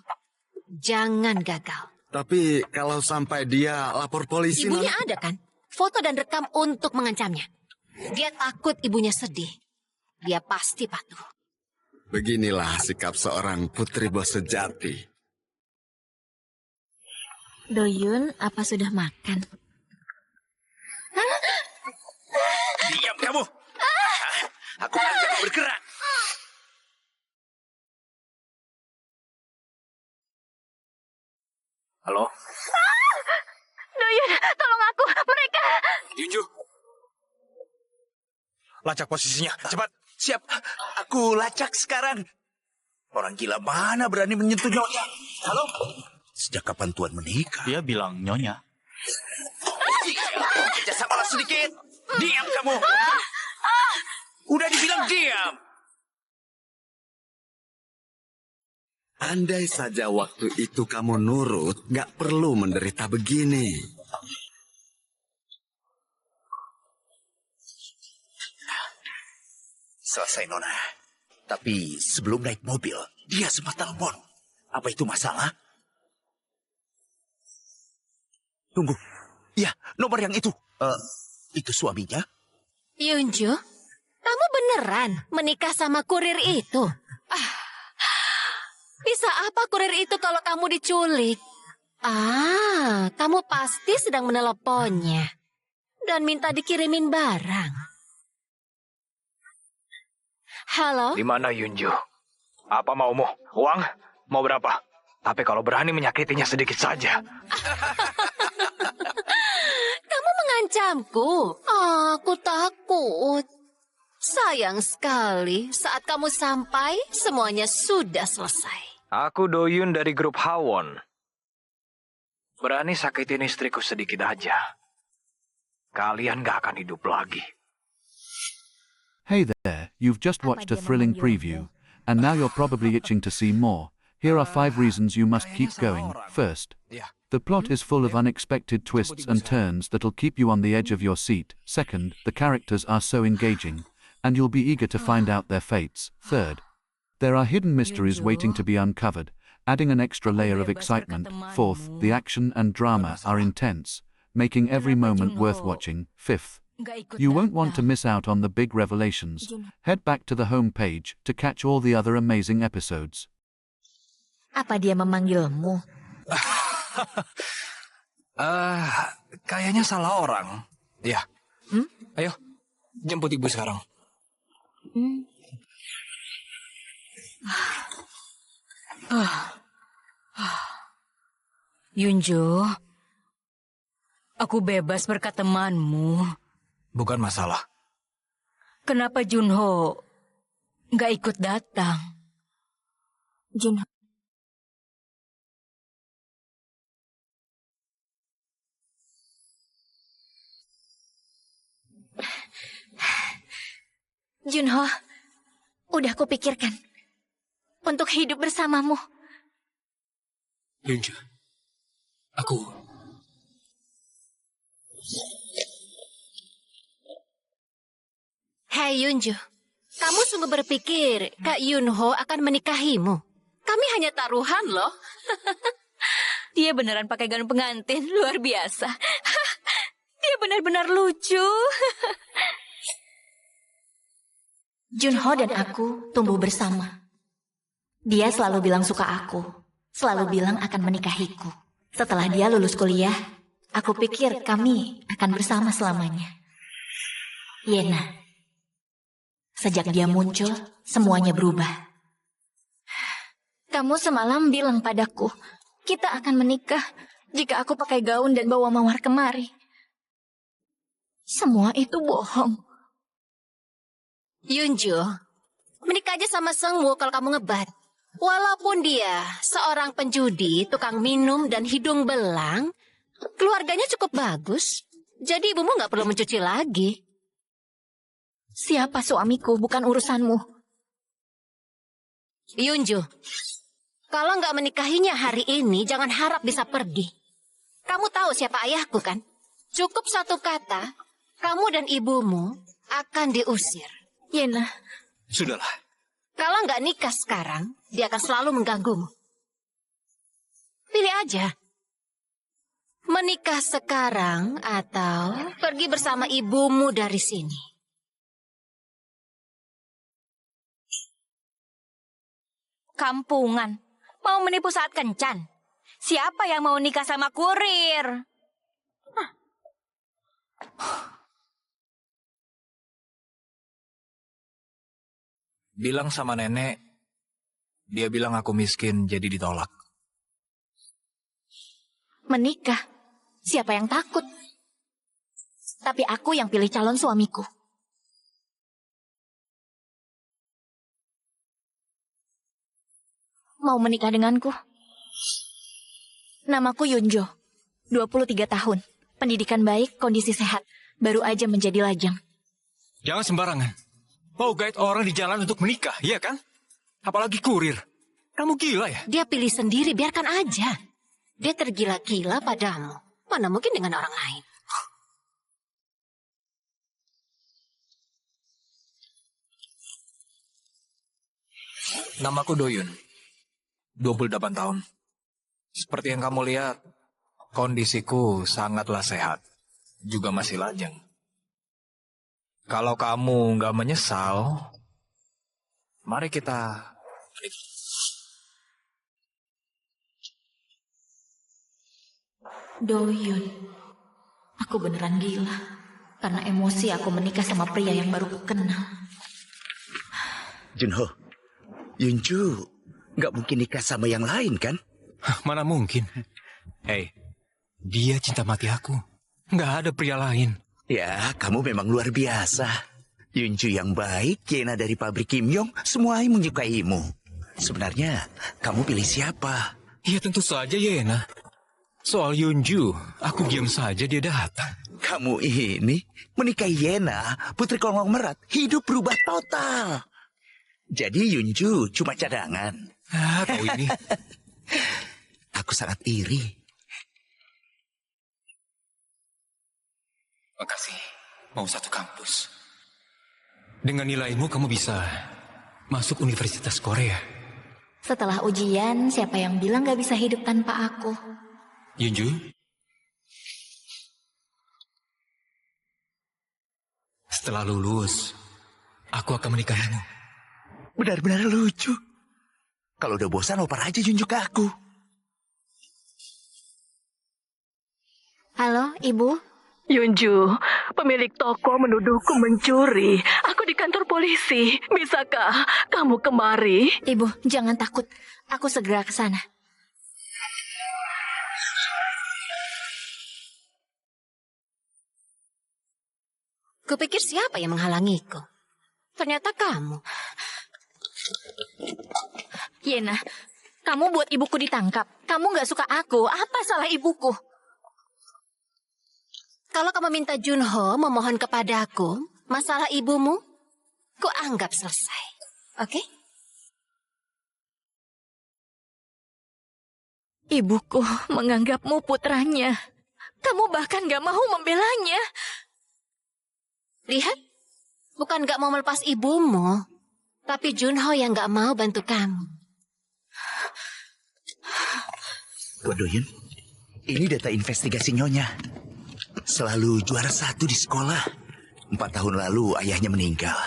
Jangan gagal. Tapi kalau sampai dia lapor polisi, Ibunya Nona? ada kan? Foto dan rekam untuk mengancamnya. Dia takut ibunya sedih. Dia pasti patuh. Beginilah sikap seorang putri bos sejati. Doyun, apa sudah makan? Diam kamu. Aku akan bergerak. Halo? Doyun, tolong aku. Mereka. Yunjo. Lacak posisinya, cepat. Siap. Aku lacak sekarang. Orang gila mana berani menyentuh Nyonya? Halo? Sejak kapan Tuan menikah? Dia bilang Nyonya. Kerjasamalah sedikit. Diam kamu. Udah dibilang diam. Andai saja waktu itu kamu nurut, nggak perlu menderita begini. Selesai, Nona. Tapi sebelum naik mobil, dia sempat telepon. Apa itu masalah? Tunggu. Ya, nomor yang itu. Itu suaminya? Yunjo, kamu beneran menikah sama kurir itu? Bisa apa kurir itu kalau kamu diculik? Kamu pasti sedang meneleponnya dan minta dikirimin barang. Halo? Di mana Yunjo? Apa maumu? Uang? Mau berapa? Tapi kalau berani menyakitinya sedikit saja. Kamu mengancamku. Aku takut. Sayang sekali, saat kamu sampai, semuanya sudah selesai. Aku Doyun dari grup Hawon. Berani sakitin istriku sedikit aja. Kalian gak akan hidup lagi. Hey there, you've just watched a thrilling preview, and now you're probably itching to see more. Here are 5 reasons you must keep going. First, the plot is full of unexpected twists and turns that'll keep you on the edge of your seat. Second, the characters are so engaging, and you'll be eager to find out their fates. Third, there are hidden mysteries waiting to be uncovered, adding an extra layer of excitement. Fourth, the action and drama are intense, making every moment worth watching. Fifth, you won't want to miss out on the big revelations. Head back to the home page to catch all the other amazing episodes. Apa dia memanggilmu? Kayaknya salah orang. Ya. Ayo, jemput ibu sekarang. Yunjo, aku bebas berkat temanmu. Bukan masalah. Kenapa Junho nggak ikut datang? Junho. Junho, udah kupikirkan untuk hidup bersamamu. Yunjo, aku... Hei Yunjo, kamu sungguh berpikir Kak Yunho akan menikahimu? Kami hanya taruhan loh. Dia beneran pakai gaun pengantin, luar biasa. Dia benar-benar lucu. Junho dan aku tumbuh bersama. Dia selalu bilang suka aku, selalu bilang akan menikahiku. Setelah dia lulus kuliah, aku pikir kami akan bersama selamanya. Yena, sejak dia muncul, semuanya berubah. Kamu semalam bilang padaku, kita akan menikah jika aku pakai gaun dan bawa mawar kemari. Semua itu bohong. Yunju, menikah aja sama Sengwu kalau kamu ngebat. Walaupun dia seorang penjudi, tukang minum, dan hidung belang, keluarganya cukup bagus. Jadi ibumu nggak perlu mencuci lagi. Siapa suamiku, bukan urusanmu. Yunju, kalau nggak menikahinya hari ini, jangan harap bisa pergi. Kamu tahu siapa ayahku kan? Cukup satu kata, kamu dan ibumu akan diusir. Yena. Sudahlah. Kalau nggak nikah sekarang, dia akan selalu mengganggumu. Pilih aja. Menikah sekarang atau pergi bersama ibumu dari sini. Kampungan. Mau menipu saat kencan. Siapa yang mau nikah sama kurir? Bilang sama nenek, dia bilang aku miskin jadi ditolak. Menikah? Siapa yang takut? Tapi aku yang pilih calon suamiku. Mau menikah denganku? Namaku Yunjo, 23 tahun. Pendidikan baik, kondisi sehat. Baru aja menjadi lajang. Jangan sembarangan. Mau guide orang di jalan untuk menikah, iya kan? Apalagi kurir. Kamu gila ya? Dia pilih sendiri, biarkan aja. Dia tergila-gila padamu. Mana mungkin dengan orang lain. Namaku Doyun, 28 tahun. Seperti yang kamu lihat, kondisiku sangatlah sehat. Juga masih lajang. Kalau kamu nggak menyesal, mari kita... Doyun, aku beneran gila. Karena emosi aku menikah sama pria yang baru ku kenal. Junho, Yunju nggak mungkin nikah sama yang lain kan? Mana mungkin. Hei, dia cinta mati aku. Nggak ada pria lain. Ya, kamu memang luar biasa. Yunju yang baik, Yena dari pabrik Kim Yong, semuanya menyukaimu. Sebenarnya, kamu pilih siapa? Ya tentu saja Yena. Soal Yunju, aku diam saja dia datang. Kamu ini menikahi Yena, putri konglomerat, hidup berubah total. Jadi Yunju cuma cadangan. Ah, kau ini. Aku sangat iri. Makasih. Mau satu kampus. Dengan nilaimu kamu bisa masuk Universitas Korea. Setelah ujian, siapa yang bilang gak bisa hidup tanpa aku? Yunju? Setelah lulus, aku akan menikahimu. Benar-benar lucu. Kalau udah bosan, oper aja Yunju ke aku. Halo, Ibu? Yunju, pemilik toko menuduhku mencuri. Aku di kantor polisi. Bisakah kamu kemari? Ibu, jangan takut. Aku segera ke sana. Kupikir siapa yang menghalangiku? Ternyata kamu. Yena, kamu buat ibuku ditangkap. Kamu gak suka aku. Apa salah ibuku? Kalau kamu minta Junho memohon kepadaku, masalah ibumu, ku anggap selesai. Oke? Ibuku menganggapmu putranya. Kamu bahkan gak mau membelanya. Lihat, bukan gak mau melepas ibumu, tapi Junho yang gak mau bantu kamu. Doyun, ini data investigasi Nyonya. Selalu juara 1 di sekolah. 4 tahun lalu ayahnya meninggal.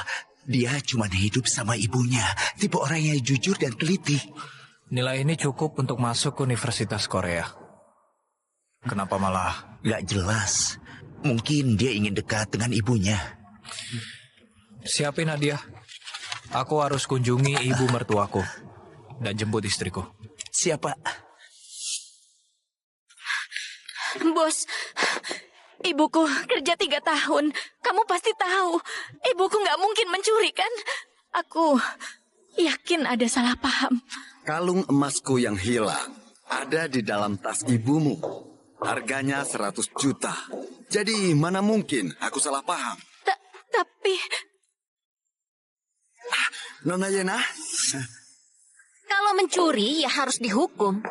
Dia cuma hidup sama ibunya. Tipe orang yang jujur dan teliti. Nilai ini cukup untuk masuk ke Universitas Korea. Kenapa malah? Gak jelas. Mungkin dia ingin dekat dengan ibunya. Siapin hadiah. Aku harus kunjungi ibu mertuaku. dan jemput istriku. Siapa? Bos, ibuku kerja 3 tahun. Kamu pasti tahu. Ibuku nggak mungkin mencuri, kan? Aku yakin ada salah paham. Kalung emasku yang hilang ada di dalam tas ibumu. Harganya 100 juta. Jadi mana mungkin aku salah paham? Tapi... Nona Yena? Kalau mencuri ya harus dihukum.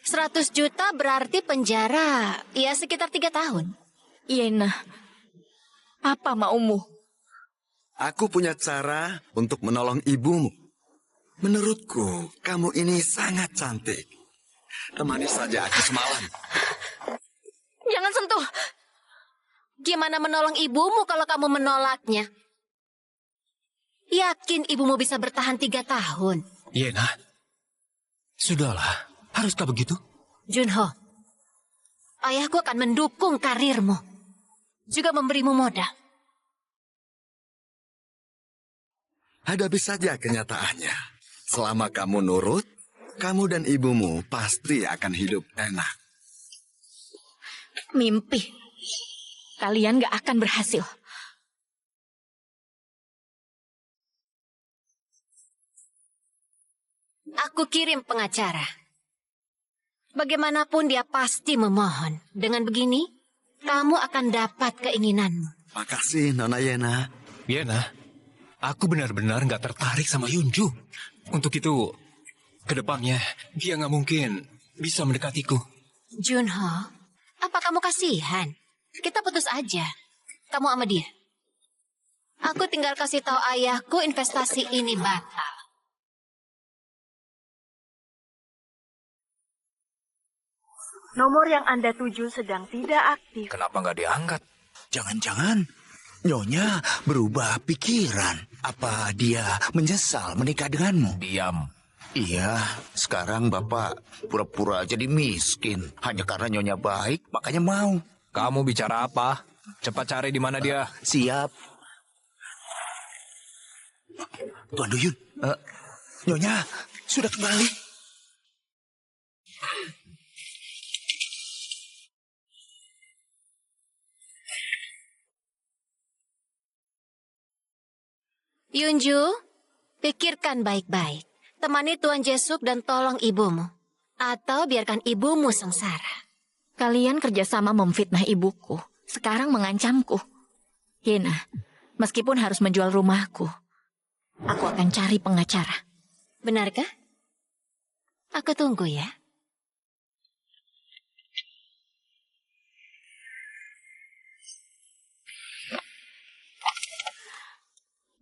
100 juta berarti penjara ya sekitar 3 tahun. Yena, apa maumu? Aku punya cara untuk menolong ibumu. Menurutku, kamu ini sangat cantik. Temani saja aku semalam. Jangan sentuh. Gimana menolong ibumu kalau kamu menolaknya? Yakin ibumu bisa bertahan 3 tahun? Yena, sudahlah. Haruskah begitu? Junho, ayahku akan mendukung karirmu. Juga memberimu modal. Hadapi saja kenyataannya. Selama kamu nurut, kamu dan ibumu pasti akan hidup enak. Mimpi. Kalian gak akan berhasil. Aku kirim pengacara. Bagaimanapun dia pasti memohon. Dengan begini, kamu akan dapat keinginanmu. Makasih, Nona Yena. Yena, aku benar-benar nggak tertarik sama Yunju. Untuk itu, kedepannya dia nggak mungkin bisa mendekatiku. Junho, apa kamu kasihan? Kita putus aja. Kamu sama dia. Aku tinggal kasih tahu ayahku investasi ini batal. Nomor yang Anda tuju sedang tidak aktif. Kenapa nggak diangkat? Jangan-jangan Nyonya berubah pikiran. Apa dia menyesal menikah denganmu? Diam. Iya, sekarang Bapak pura-pura jadi miskin. Hanya karena Nyonya baik, makanya mau. Kamu bicara apa? Cepat cari di mana dia. Siap. Tuan Duyun, Nyonya sudah kembali. Yunju, pikirkan baik-baik. Temani Tuan Jesuk dan tolong ibumu. Atau biarkan ibumu sengsara. Kalian kerjasama memfitnah ibuku. Sekarang mengancamku. Yena, meskipun harus menjual rumahku, aku akan cari pengacara. Benarkah? Aku tunggu ya.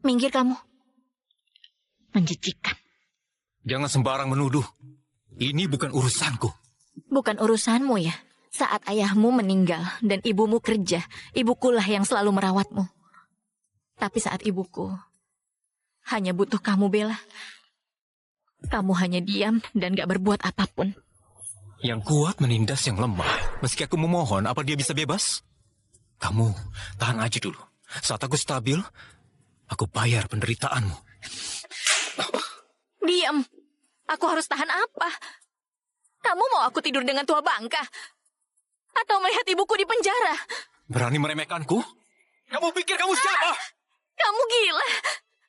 Minggir kamu. Menjijikkan. Jangan sembarang menuduh. Ini bukan urusanku. Bukan urusanmu ya. Saat ayahmu meninggal dan ibumu kerja, ibukulah yang selalu merawatmu. Tapi saat ibuku hanya butuh kamu, Bella. Kamu hanya diam dan gak berbuat apapun. Yang kuat menindas yang lemah. Meski aku memohon, apa dia bisa bebas? Kamu tahan aja dulu. Saat aku stabil, aku bayar penderitaanmu. Diam. Aku harus tahan apa? Kamu mau aku tidur dengan tua bangka? Atau melihat ibuku di penjara? Berani meremehkanku? Kamu pikir kamu siapa? Kamu gila.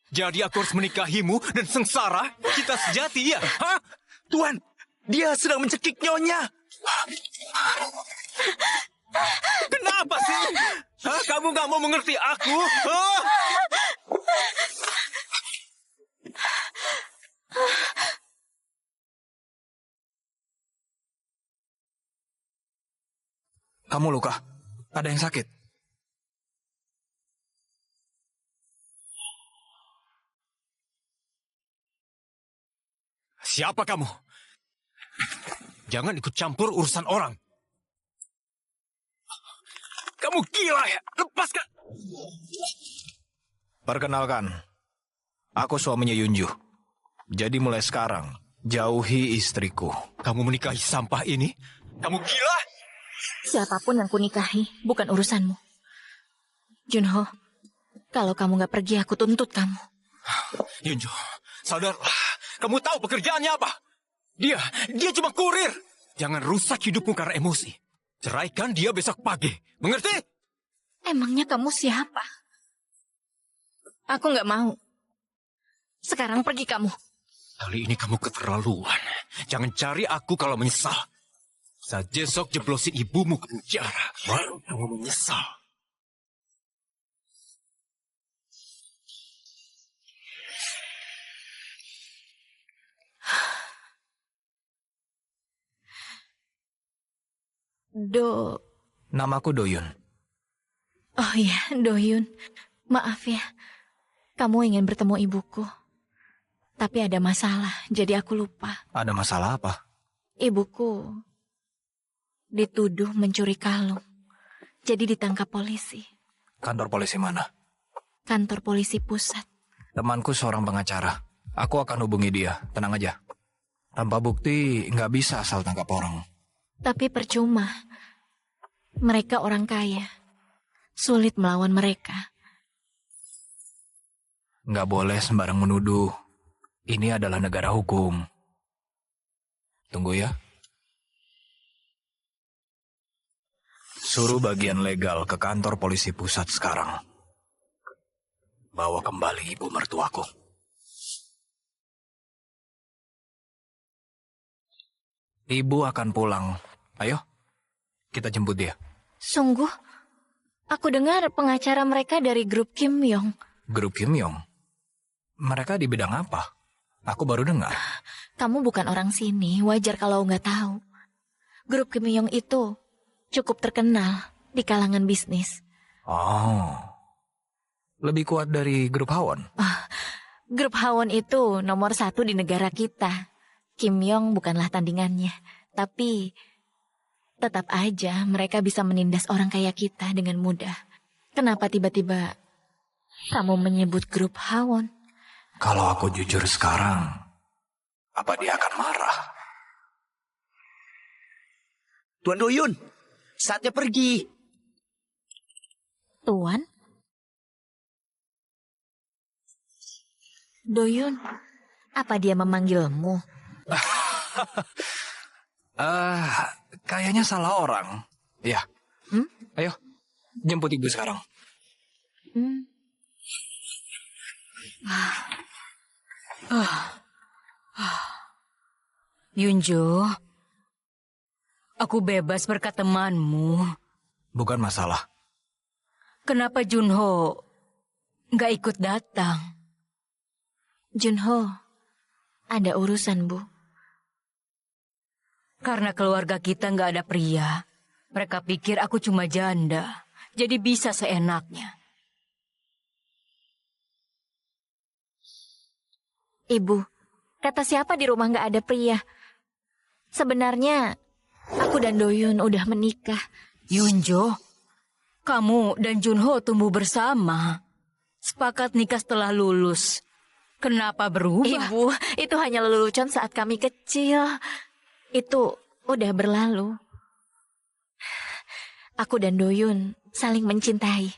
Jadi aku harus menikahimu dan sengsara? Kita sejati ya? Hah? Tuan, dia sedang mencekik Nyonya. Kenapa sih? Hah? Kamu gak mau mengerti aku? Hah? Kamu luka? Ada yang sakit? Siapa kamu? Jangan ikut campur urusan orang. Kamu gila ya? Lepaskan! Perkenalkan, aku suaminya Yunju. Jadi mulai sekarang, jauhi istriku. Kamu menikahi sampah ini? Kamu gila? Siapapun yang kunikahi, bukan urusanmu. Junho, kalau kamu gak pergi, aku tuntut kamu. Yunju, sadarlah. Kamu tahu pekerjaannya apa? Dia cuma kurir. Jangan rusak hidupmu karena emosi. Ceraikan dia besok pagi. Mengerti? Emangnya kamu siapa? Aku nggak mau. Sekarang pergi kamu. Kali ini kamu keterlaluan. Jangan cari aku kalau menyesal. Saat besok jeblosin ibumu ke penjara, baru kamu menyesal. Namaku Doyun. Oh iya, Doyun. Maaf ya. Kamu ingin bertemu ibuku. Tapi ada masalah, jadi aku lupa. Ada masalah apa? Ibuku dituduh mencuri kalung. Jadi ditangkap polisi. Kantor polisi mana? Kantor polisi pusat. Temanku seorang pengacara. Aku akan hubungi dia, tenang aja. Tanpa bukti, nggak bisa asal tangkap orang. Tapi percuma. Mereka orang kaya. Sulit melawan mereka. Nggak boleh sembarang menuduh. Ini adalah negara hukum. Tunggu ya. Suruh bagian legal ke kantor polisi pusat sekarang. Bawa kembali ibu mertuaku. Ibu akan pulang. Ayo, kita jemput dia. Sungguh? Aku dengar pengacara mereka dari grup Kim Yong. Grup Kim Yong? Mereka di bidang apa? Aku baru dengar. Kamu bukan orang sini, wajar kalau nggak tahu. Grup Kim Yong itu cukup terkenal di kalangan bisnis. Oh, lebih kuat dari grup Hawon? Grup Hawon itu nomor 1 di negara kita. Kim Yong bukanlah tandingannya, tapi tetap aja mereka bisa menindas orang kayak kita dengan mudah. Kenapa tiba-tiba kamu menyebut grup Hawon? Kalau aku jujur sekarang, apa dia akan marah? Tuan Doyun, saatnya pergi. Tuan? Doyun, apa dia memanggilmu? Kayaknya salah orang. Ya. Ayo, jemput ibu sekarang. Yunjo, aku bebas berkat temanmu. Bukan masalah. Kenapa Junho nggak ikut datang? Junho, ada urusan, Bu. Karena keluarga kita nggak ada pria. Mereka pikir aku cuma janda. Jadi bisa seenaknya. Ibu, kata siapa di rumah nggak ada pria? Sebenarnya, aku dan Doyun udah menikah. Yunjo, kamu dan Junho tumbuh bersama. Sepakat nikah setelah lulus. Kenapa berubah? Ibu, itu hanya lelucon saat kami kecil. Itu udah berlalu. Aku dan Doyun saling mencintai.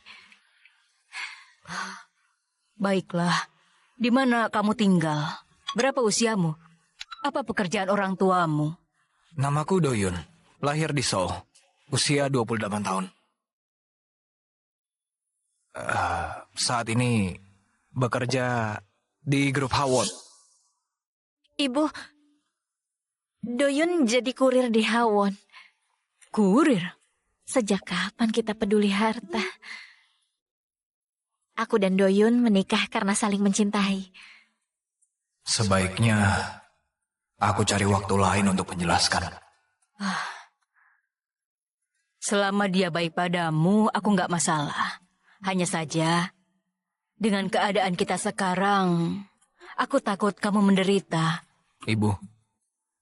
Baiklah. Di mana kamu tinggal? Berapa usiamu? Apa pekerjaan orang tuamu? Namaku Doyun. Lahir di Seoul. Usia 28 tahun. Saat ini bekerja di grup Hawon. Ibu, Doyun jadi kurir di Hawon. Kurir? Sejak kapan kita peduli harta? Aku dan Doyun menikah karena saling mencintai. Sebaiknya aku cari waktu lain untuk menjelaskan. Selama dia baik padamu, aku nggak masalah. Hanya saja, dengan keadaan kita sekarang, aku takut kamu menderita. Ibu,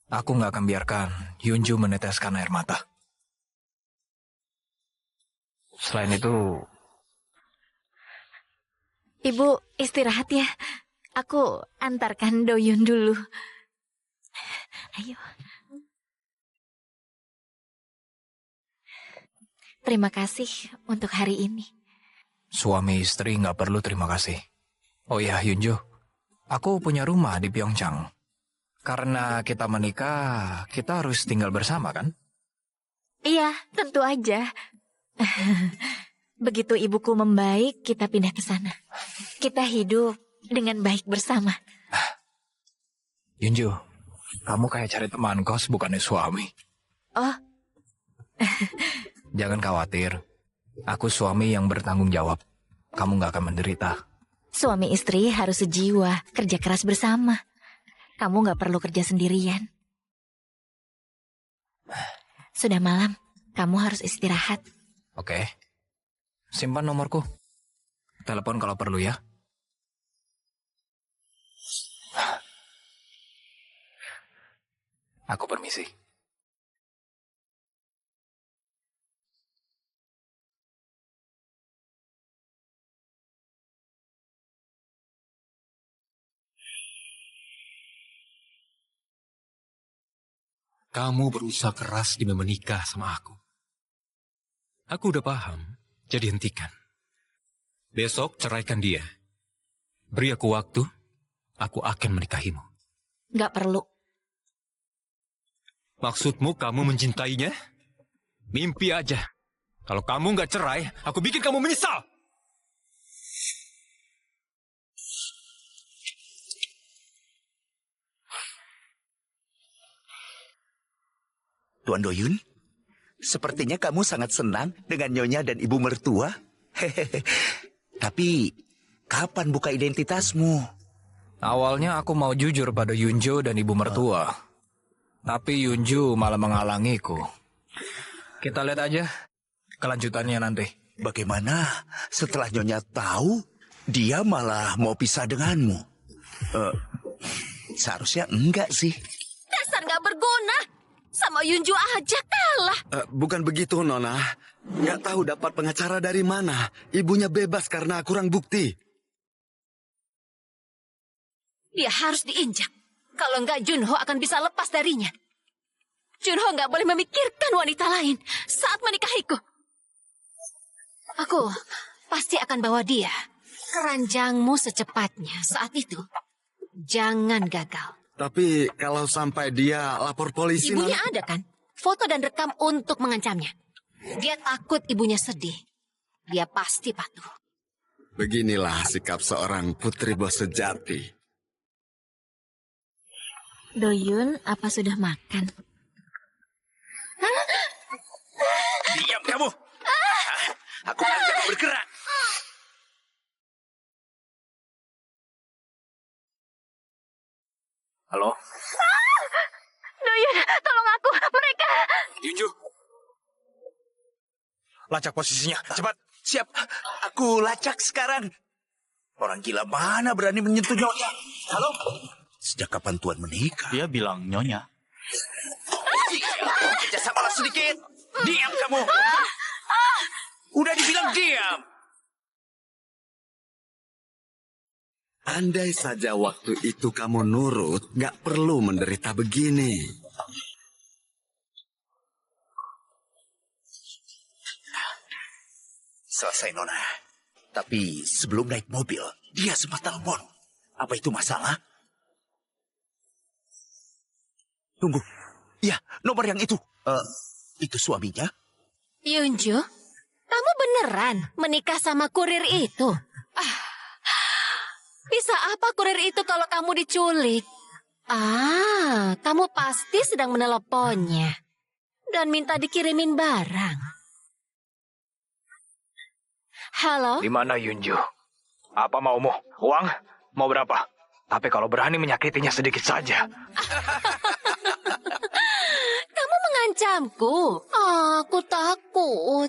aku nggak akan biarkan Yunju meneteskan air mata. Selain itu, Ibu istirahat ya. Aku antarkan Doyun dulu. Ayo. Terima kasih untuk hari ini. suami istri nggak perlu terima kasih. Oh ya, Yunju, aku punya rumah di Pyeongchang. Karena kita menikah, kita harus tinggal bersama, kan? Iya, tentu aja. Begitu ibuku membaik, kita pindah ke sana. Kita hidup dengan baik bersama. Yunju, kamu kayak cari teman kos, bukannya suami. Oh. Jangan khawatir. Aku suami yang bertanggung jawab. Kamu gak akan menderita. Suami istri harus sejiwa, kerja keras bersama. Kamu gak perlu kerja sendirian. Sudah malam, kamu harus istirahat. Oke. Simpan nomorku. Telepon kalau perlu ya. Aku permisi. Kamu berusaha keras demi menikah sama aku. Aku udah paham, jadi hentikan. Besok ceraikan dia. Beri aku waktu, aku akan menikahimu. Gak perlu. Maksudmu kamu mencintainya? Mimpi aja. Kalau kamu gak cerai, aku bikin kamu menyesal. Tuan Doyun, sepertinya kamu sangat senang dengan nyonya dan ibu mertua. Tapi, kapan buka identitasmu? Awalnya aku mau jujur pada Yunjo dan ibu mertua. Tapi Yunju malah menghalangiku. Kita lihat aja kelanjutannya nanti. Bagaimana setelah nyonya tahu, dia malah mau pisah denganmu? Seharusnya enggak sih. Dasar gak berguna. Sama Yunju aja kalah. Bukan begitu, Nona. Nggak tahu dapat pengacara dari mana. Ibunya bebas karena kurang bukti. Dia harus diinjak. Kalau enggak, Junho akan bisa lepas darinya. Junho nggak boleh memikirkan wanita lain saat menikahiku. Aku pasti akan bawa dia ke ranjangmu secepatnya saat itu. Jangan gagal. Tapi kalau sampai dia lapor polisi... Ibunya ada kan? Foto dan rekam untuk mengancamnya. Dia takut ibunya sedih. Dia pasti patuh. Beginilah sikap seorang putri bos sejati. Doyun, apa sudah makan? Diam kamu! Aku kan jangan bergerak. Halo? Doyun, tolong aku! Mereka! Yunju! Lacak posisinya, cepat! Siap, aku lacak sekarang. Orang gila mana berani menyentuh nyonya? Halo? Sejak kapan Tuan menikah? Dia bilang nyonya. Kerjasamalah sedikit. Diam kamu. Udah dibilang diam. Andai saja waktu itu kamu nurut, nggak perlu menderita begini. Selesai, Nona. Tapi sebelum naik mobil, dia sempat telepon. Apa itu masalah? Tunggu. Ya, nomor yang itu. Itu suaminya? Yunju, kamu beneran menikah sama kurir itu? Bisa apa kurir itu kalau kamu diculik? Kamu pasti sedang meneleponnya dan minta dikirimin barang. Halo? Di mana Yunju? Apa maumu? Uang? Mau berapa? Tapi kalau berani menyakitinya sedikit saja. Kamu mengancamku. Aku takut.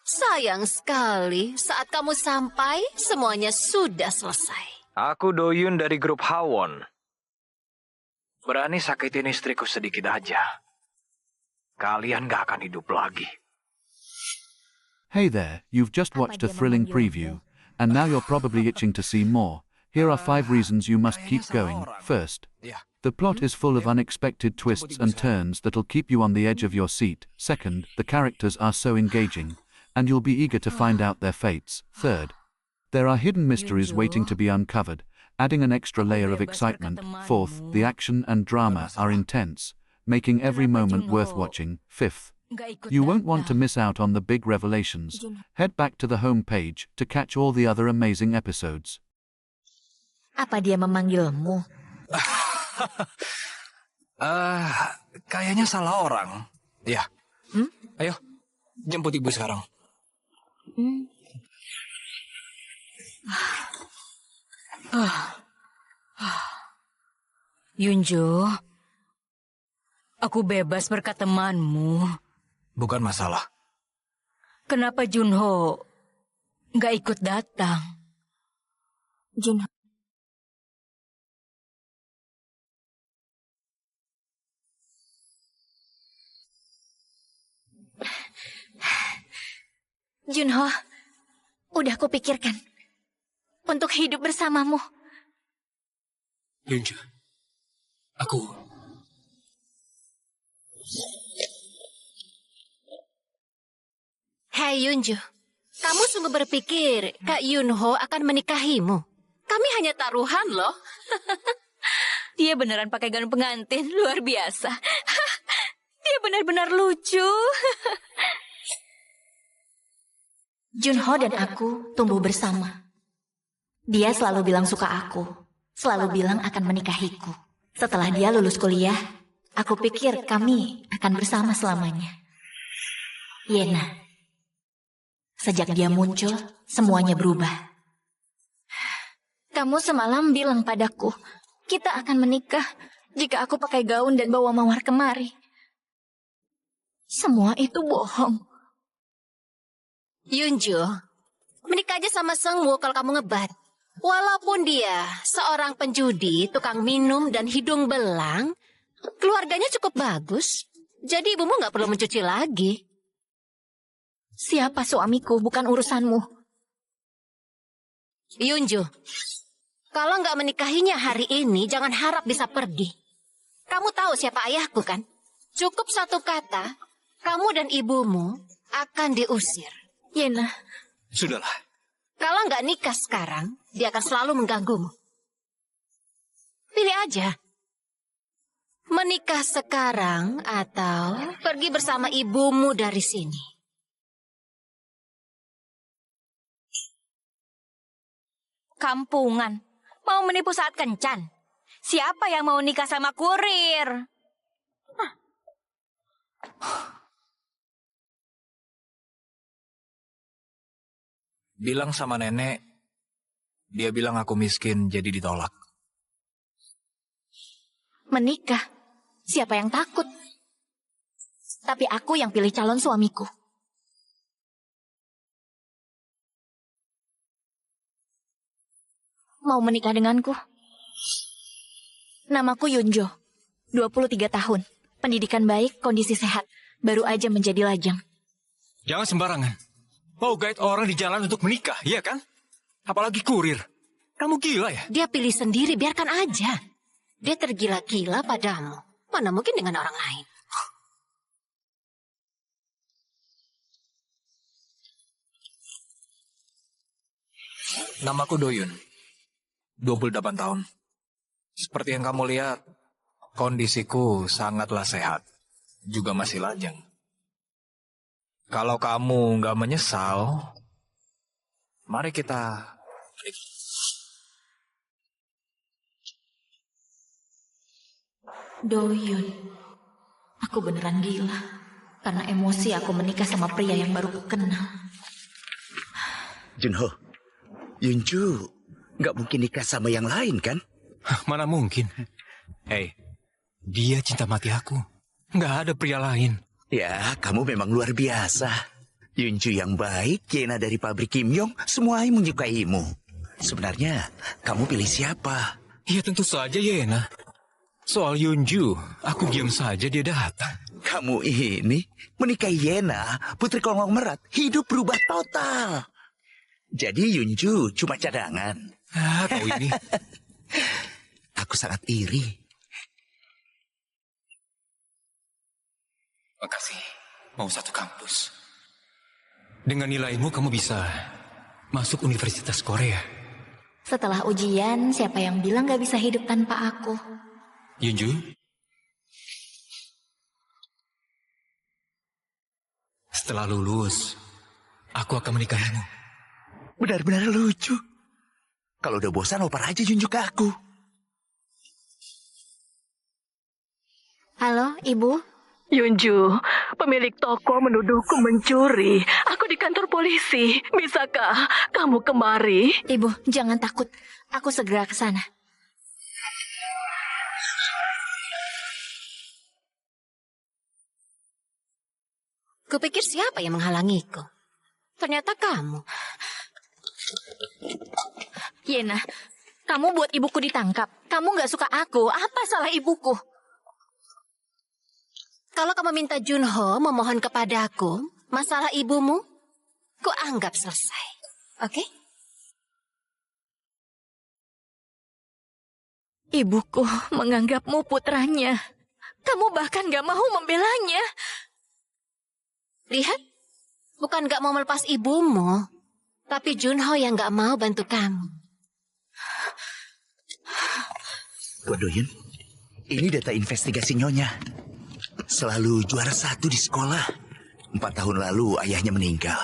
Sayang sekali, saat kamu sampai, semuanya sudah selesai. Aku Doyun dari grup Hawon. Berani sakitin istriku sedikit aja. Kalian gak akan hidup lagi. Hey there, you've just watched a thrilling preview, and now you're probably itching to see more. Here are 5 reasons you must keep going. First, the plot is full of unexpected twists and turns that'll keep you on the edge of your seat. Second, the characters are so engaging, and you'll be eager to find out their fates. Third, there are hidden mysteries waiting to be uncovered, adding an extra layer of excitement. Fourth, the action and drama are intense, making every moment worth watching. Fifth, you won't want to miss out on the big revelations. Head back to the home page to catch all the other amazing episodes. Apa dia memanggilmu? Kayaknya salah orang. Ya. Ayo, jemput ibu sekarang. Yunjo, aku bebas berkat temanmu. Bukan masalah. Kenapa Junho nggak ikut datang? Junho. Junho, udah kupikirkan untuk hidup bersamamu. Yunjo, aku... Hei Yunju, kamu sungguh berpikir Kak Yunho akan menikahimu? Kami hanya taruhan loh. Dia beneran pakai gaun pengantin, luar biasa. Dia benar-benar lucu. Junho dan aku tumbuh bersama. Dia selalu bilang suka aku, selalu bilang akan menikahiku. Setelah dia lulus kuliah, aku pikir kami akan bersama selamanya. Yena, sejak dia muncul, semuanya berubah. Kamu semalam bilang padaku, kita akan menikah jika aku pakai gaun dan bawa mawar kemari. Semua itu bohong. Yunju, menikah aja sama Sengwu kalau kamu ngebat. Walaupun dia seorang penjudi, tukang minum, dan hidung belang, keluarganya cukup bagus. Jadi ibumu nggak perlu mencuci lagi. Siapa suamiku bukan urusanmu. Yunju, kalau nggak menikahinya hari ini, jangan harap bisa pergi. Kamu tahu siapa ayahku kan? Cukup satu kata, kamu dan ibumu akan diusir. Yena. Sudahlah. Kalau nggak nikah sekarang, dia akan selalu mengganggumu. Pilih aja. Menikah sekarang atau pergi bersama ibumu dari sini. Kampungan. Mau menipu saat kencan. Siapa yang mau nikah sama kurir? Bilang sama nenek, dia bilang aku miskin jadi ditolak. Menikah? Siapa yang takut? Tapi aku yang pilih calon suamiku. Mau menikah denganku? Namaku Yunjo, 23 tahun. Pendidikan baik, kondisi sehat. Baru aja menjadi lajang. Jangan sembarangan. Mau guide orang di jalan untuk menikah, iya kan? Apalagi kurir. Kamu gila ya? Dia pilih sendiri, biarkan aja. Dia tergila-gila padamu. Mana mungkin dengan orang lain. Namaku Doyun, 28 tahun. Seperti yang kamu lihat, kondisiku sangatlah sehat. Juga masih lajang. Kalau kamu nggak menyesal, mari kita... Doyun, aku beneran gila. Karena emosi aku menikah sama pria yang baru ku kenal. Junho, Yunju nggak mungkin nikah sama yang lain kan? Mana mungkin. Hei, dia cinta mati aku. Nggak ada pria lain. Ya, kamu memang luar biasa. Yunju yang baik, Yena dari pabrik Kim Yong, semuanya menyukaimu. Sebenarnya, kamu pilih siapa? Ya tentu saja Yena. Soal Yunju, aku diam saja dia datang. Kamu ini menikahi Yena, putri konglomerat, hidup berubah total. Jadi Yunju cuma cadangan. Kau ini. Aku sangat iri. Makasih. Mau satu kampus. Dengan nilaimu kamu bisa masuk Universitas Korea. Setelah ujian, siapa yang bilang gak bisa hidup tanpa aku? Yunju, setelah lulus, aku akan menikahimu. Benar-benar lucu. Kalau udah bosan, oper aja Junju ke aku. Halo, Ibu. Yunju, pemilik toko menuduhku mencuri. Aku di kantor polisi. Bisakah kamu kemari? Ibu, jangan takut. Aku segera ke sana. Kupikir siapa yang menghalangiku? Ternyata kamu. Yena, kamu buat ibuku ditangkap. Kamu gak suka aku. Apa salah ibuku? Kalau kamu minta Junho memohon kepadaku, masalah ibumu, ku anggap selesai. Oke? Ibuku menganggapmu putranya. Kamu bahkan gak mau membelanya. Lihat, bukan gak mau melepas ibumu, tapi Junho yang gak mau bantu kamu. Tuan Doyun, ini data investigasi Nyonya. Selalu juara 1 di sekolah. 4 tahun lalu ayahnya meninggal.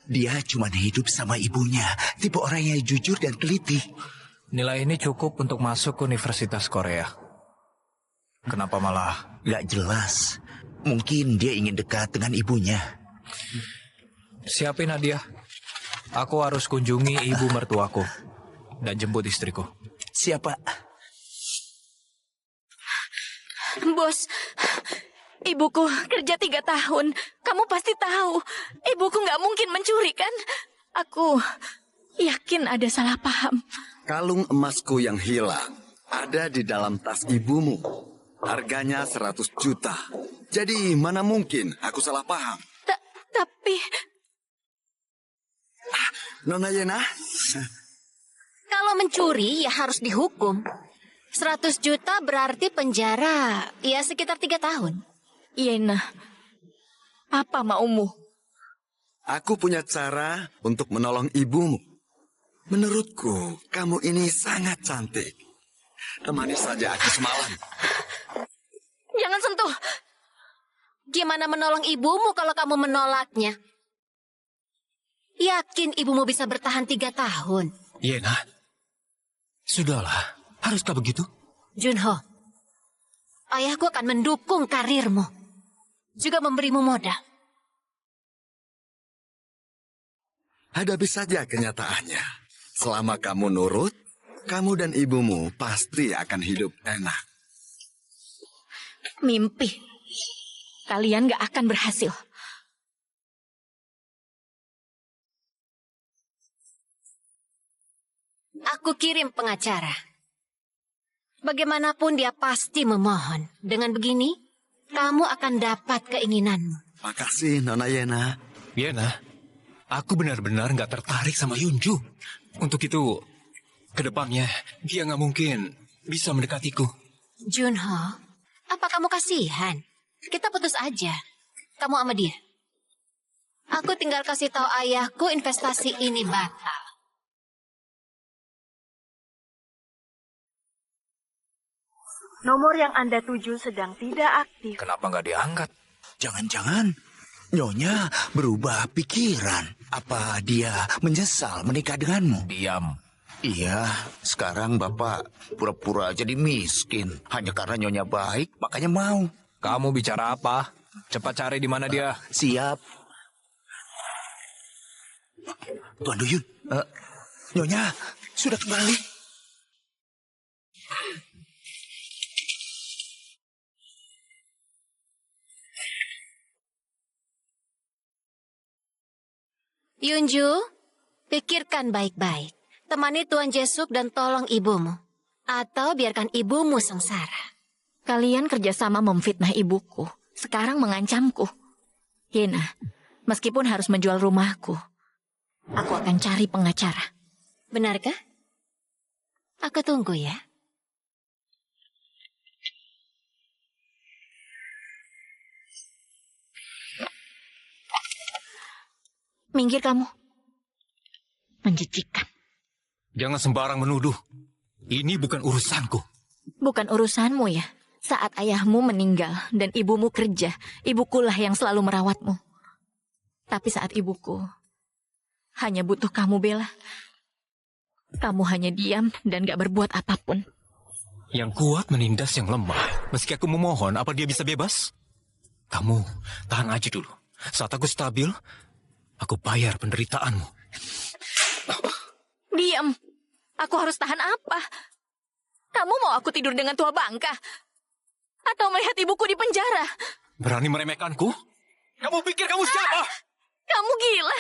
Dia cuma hidup sama ibunya. Tipe orang yang jujur dan teliti. Nilai ini cukup untuk masuk ke Universitas Korea. Kenapa malah? Gak jelas. Mungkin dia ingin dekat dengan ibunya. Siapin hadiah. Aku harus kunjungi ibu mertuaku. Dan jemput istriku. Siapa? Bos, ibuku kerja 3 tahun. Kamu pasti tahu. Ibuku gak mungkin mencuri, kan? Aku yakin ada salah paham. Kalung emasku yang hilang ada di dalam tas ibumu. Harganya 100 juta. Jadi mana mungkin aku salah paham? Tapi... Nona Yena? Kalau mencuri, ya harus dihukum. 100 juta berarti penjara, ya sekitar 3 tahun. Yena, apa maumu? Aku punya cara untuk menolong ibumu. Menurutku, kamu ini sangat cantik. Temani saja aku semalam. Jangan sentuh. Gimana menolong ibumu kalau kamu menolaknya? Yakin ibumu bisa bertahan 3 tahun? Yena, sudahlah. Haruskah begitu? Junho, ayahku akan mendukung karirmu. Juga memberimu modal. Hadapi saja kenyataannya. Selama kamu nurut, kamu dan ibumu pasti akan hidup enak. Mimpi. Kalian gak akan berhasil. Aku kirim pengacara. Bagaimanapun dia pasti memohon. Dengan begini, kamu akan dapat keinginanmu. Makasih, Nona Yena. Yena, aku benar-benar nggak tertarik sama Yunju. Untuk itu, kedepannya dia nggak mungkin bisa mendekatiku. Junho, apa kamu kasihan? Kita putus aja. Kamu sama dia. Aku tinggal kasih tahu ayahku investasi ini batal. Nomor yang Anda tuju sedang tidak aktif. Kenapa nggak diangkat? Jangan-jangan Nyonya berubah pikiran. Apa dia menyesal menikah denganmu? Diam. Iya, sekarang Bapak pura-pura jadi miskin. Hanya karena Nyonya baik, makanya mau. Kamu bicara apa? Cepat cari di mana dia. Siap. Tuan Duyun, Nyonya sudah kembali. Yunju, pikirkan baik-baik. Temani Tuan Jesuk dan tolong ibumu. Atau biarkan ibumu sengsara. Kalian kerjasama memfitnah ibuku. Sekarang mengancamku. Yena, meskipun harus menjual rumahku, aku akan cari pengacara. Benarkah? Aku tunggu ya. Minggir kamu. Menjijikan. Jangan sembarang menuduh. Ini bukan urusanku. Bukan urusanmu ya. Saat ayahmu meninggal dan ibumu kerja, ibukulah yang selalu merawatmu. Tapi saat ibuku hanya butuh kamu, Bella. Kamu hanya diam dan gak berbuat apapun. Yang kuat menindas yang lemah. Meski aku memohon, apa dia bisa bebas? Kamu tahan aja dulu. Saat aku stabil, aku bayar penderitaanmu. Diam. Aku harus tahan apa? Kamu mau aku tidur dengan tua bangka? Atau melihat ibuku di penjara? Berani meremehkanku? Kamu pikir kamu siapa? Kamu gila.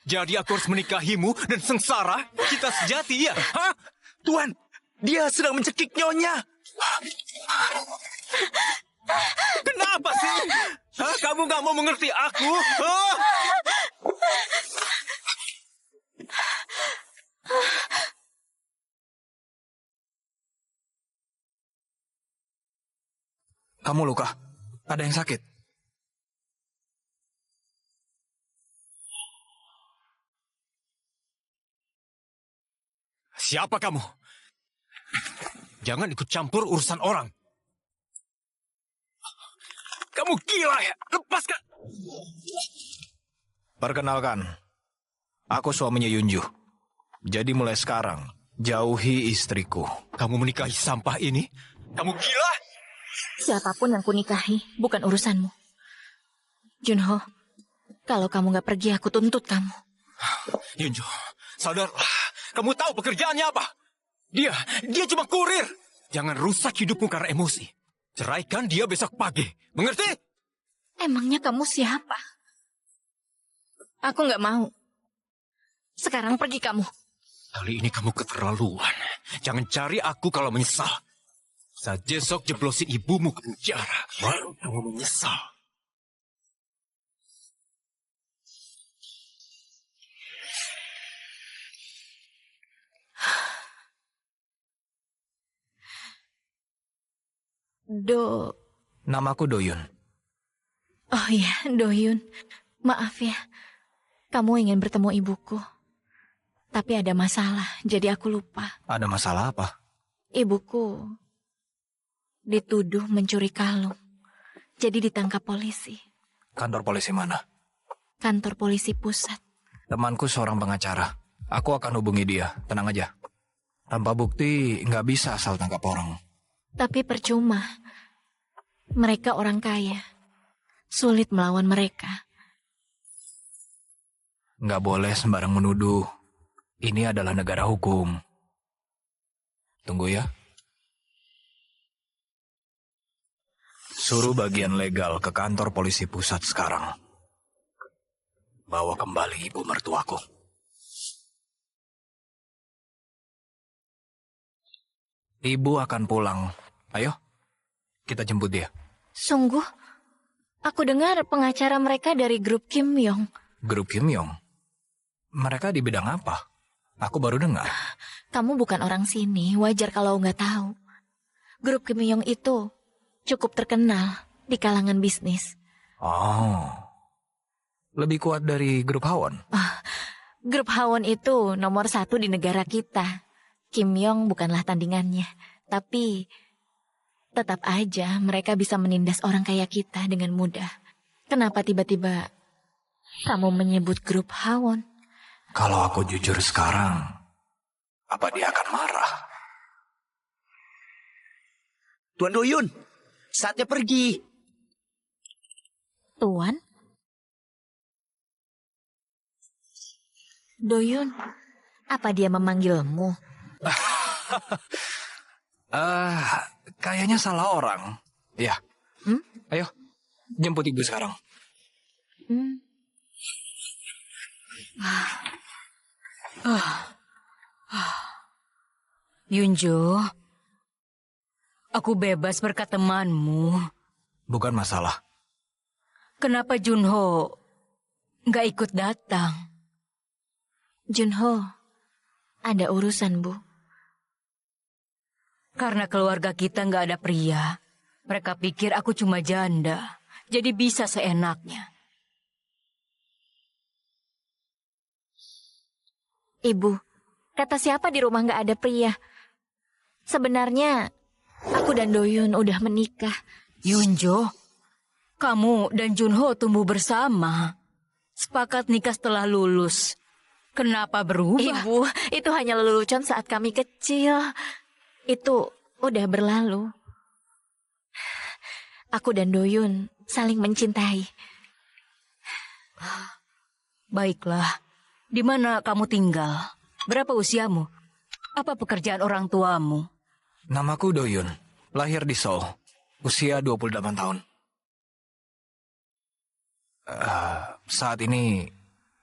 Jadi aku harus menikahimu dan sengsara? Kita sejati ya? Hah? Tuan, dia sedang mencekik nyonya. Kenapa sih? Hah? Kamu gak mau mengerti aku? Hah? Kamu luka? Ada yang sakit? Siapa kamu? Jangan ikut campur urusan orang. Kamu gila ya? Lepaskan! Perkenalkan, aku suaminya Yunju. Jadi mulai sekarang, jauhi istriku. Kamu menikahi sampah ini? Kamu gila? Siapapun yang kunikahi, bukan urusanmu. Junho, kalau kamu gak pergi, aku tuntut kamu. Yunju, sadarlah. Kamu tahu pekerjaannya apa? Dia cuma kurir. Jangan rusak hidupmu karena emosi. Ceraikan dia besok pagi. Mengerti? Emangnya kamu siapa? Aku gak mau. Sekarang pergi kamu. Kali ini kamu keterlaluan. Jangan cari aku kalau menyesal. Saat besok jeblosin ibumu ke penjara, baru kamu menyesal. Namaku Doyun. Oh iya, Doyun. Maaf ya. Kamu ingin bertemu ibuku. Tapi ada masalah, jadi aku lupa. Ada masalah apa? Ibuku dituduh mencuri kalung. Jadi ditangkap polisi. Kantor polisi mana? Kantor polisi pusat. Temanku seorang pengacara. Aku akan hubungi dia, tenang aja. Tanpa bukti, nggak bisa asal tangkap orang. Tapi percuma. Mereka orang kaya. Sulit melawan mereka. Nggak boleh sembarang menuduh. Ini adalah negara hukum. Tunggu ya. Suruh bagian legal ke kantor polisi pusat sekarang. Bawa kembali ibu mertuaku. Ibu akan pulang. Ayo, kita jemput dia. Sungguh? Aku dengar pengacara mereka dari grup Kim Yong. Grup Kim Yong? Mereka di bidang apa? Aku baru dengar. Kamu bukan orang sini, wajar kalau nggak tahu. Grup Kim Yong itu cukup terkenal di kalangan bisnis. Oh, lebih kuat dari grup Hawon? Grup Hawon itu nomor 1 di negara kita. Kim Yong bukanlah tandingannya. Tapi tetap aja mereka bisa menindas orang kayak kita dengan mudah. Kenapa tiba-tiba kamu menyebut grup Hawon? Kalau aku jujur sekarang, apa dia akan marah? Tuan Doyun, saatnya pergi. Tuan? Doyun, apa dia memanggilmu? Kayaknya salah orang. Ya. Ayo, jemput ibu sekarang. Yunjo, aku bebas berkat temanmu. Bukan masalah. Kenapa Junho nggak ikut datang? Junho, ada urusan, Bu. Karena keluarga kita nggak ada pria. Mereka pikir aku cuma janda. Jadi bisa seenaknya. Ibu, Kata siapa di rumah nggak ada pria? Sebenarnya, aku dan Doyun udah menikah. Yunjo, kamu dan Junho tumbuh bersama. Sepakat nikah setelah lulus. Kenapa berubah? Ibu, itu hanya lelucon saat kami kecil. Itu udah berlalu. Aku dan Doyun saling mencintai. Baiklah, di mana kamu tinggal? Berapa usiamu? Apa pekerjaan orang tuamu? Namaku Doyun, lahir di Seoul, usia 28 tahun. Saat ini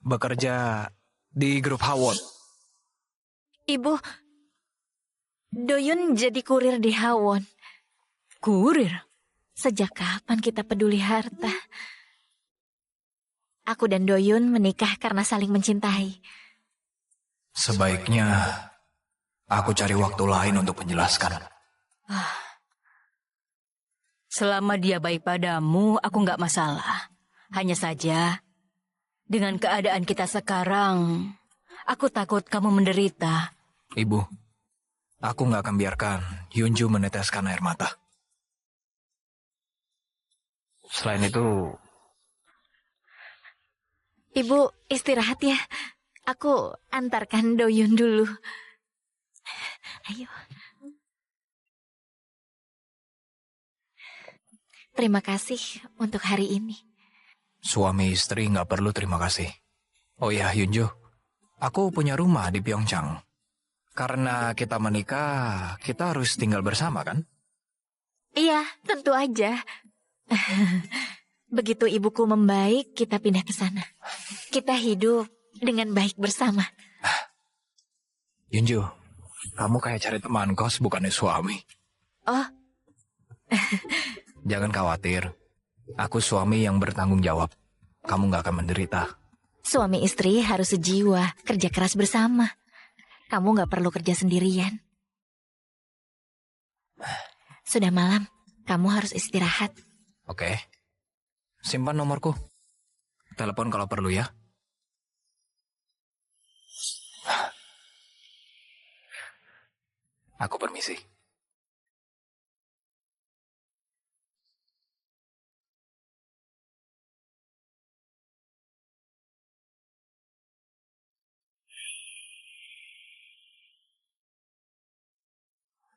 bekerja di grup Hawon. Ibu, Doyun jadi kurir di Hawon. Kurir? Sejak kapan kita peduli harta? Aku dan Doyun menikah karena saling mencintai. Sebaiknya aku cari waktu lain untuk menjelaskan. Selama dia baik padamu, aku nggak masalah. Hanya saja, dengan keadaan kita sekarang, aku takut kamu menderita. Ibu, aku nggak akan biarkan Yunju meneteskan air mata. Selain itu... Ibu istirahat ya. Aku antarkan Doyun dulu. Ayo. Terima kasih untuk hari ini. Suami istri nggak perlu terima kasih. Oh ya, Yunjo, aku punya rumah di Pyeongchang. Karena kita menikah, kita harus tinggal bersama, kan? Iya, tentu aja. Begitu ibuku membaik, kita pindah ke sana. Kita hidup dengan baik bersama. Yunjo, kamu kayak cari teman kos, bukannya suami. Oh. Jangan khawatir. Aku suami yang bertanggung jawab. Kamu nggak akan menderita. Suami istri harus sejiwa, kerja keras bersama. Kamu nggak perlu kerja sendirian. Sudah malam, kamu harus istirahat. Oke. Simpan nomorku. Telepon kalau perlu ya. Aku permisi.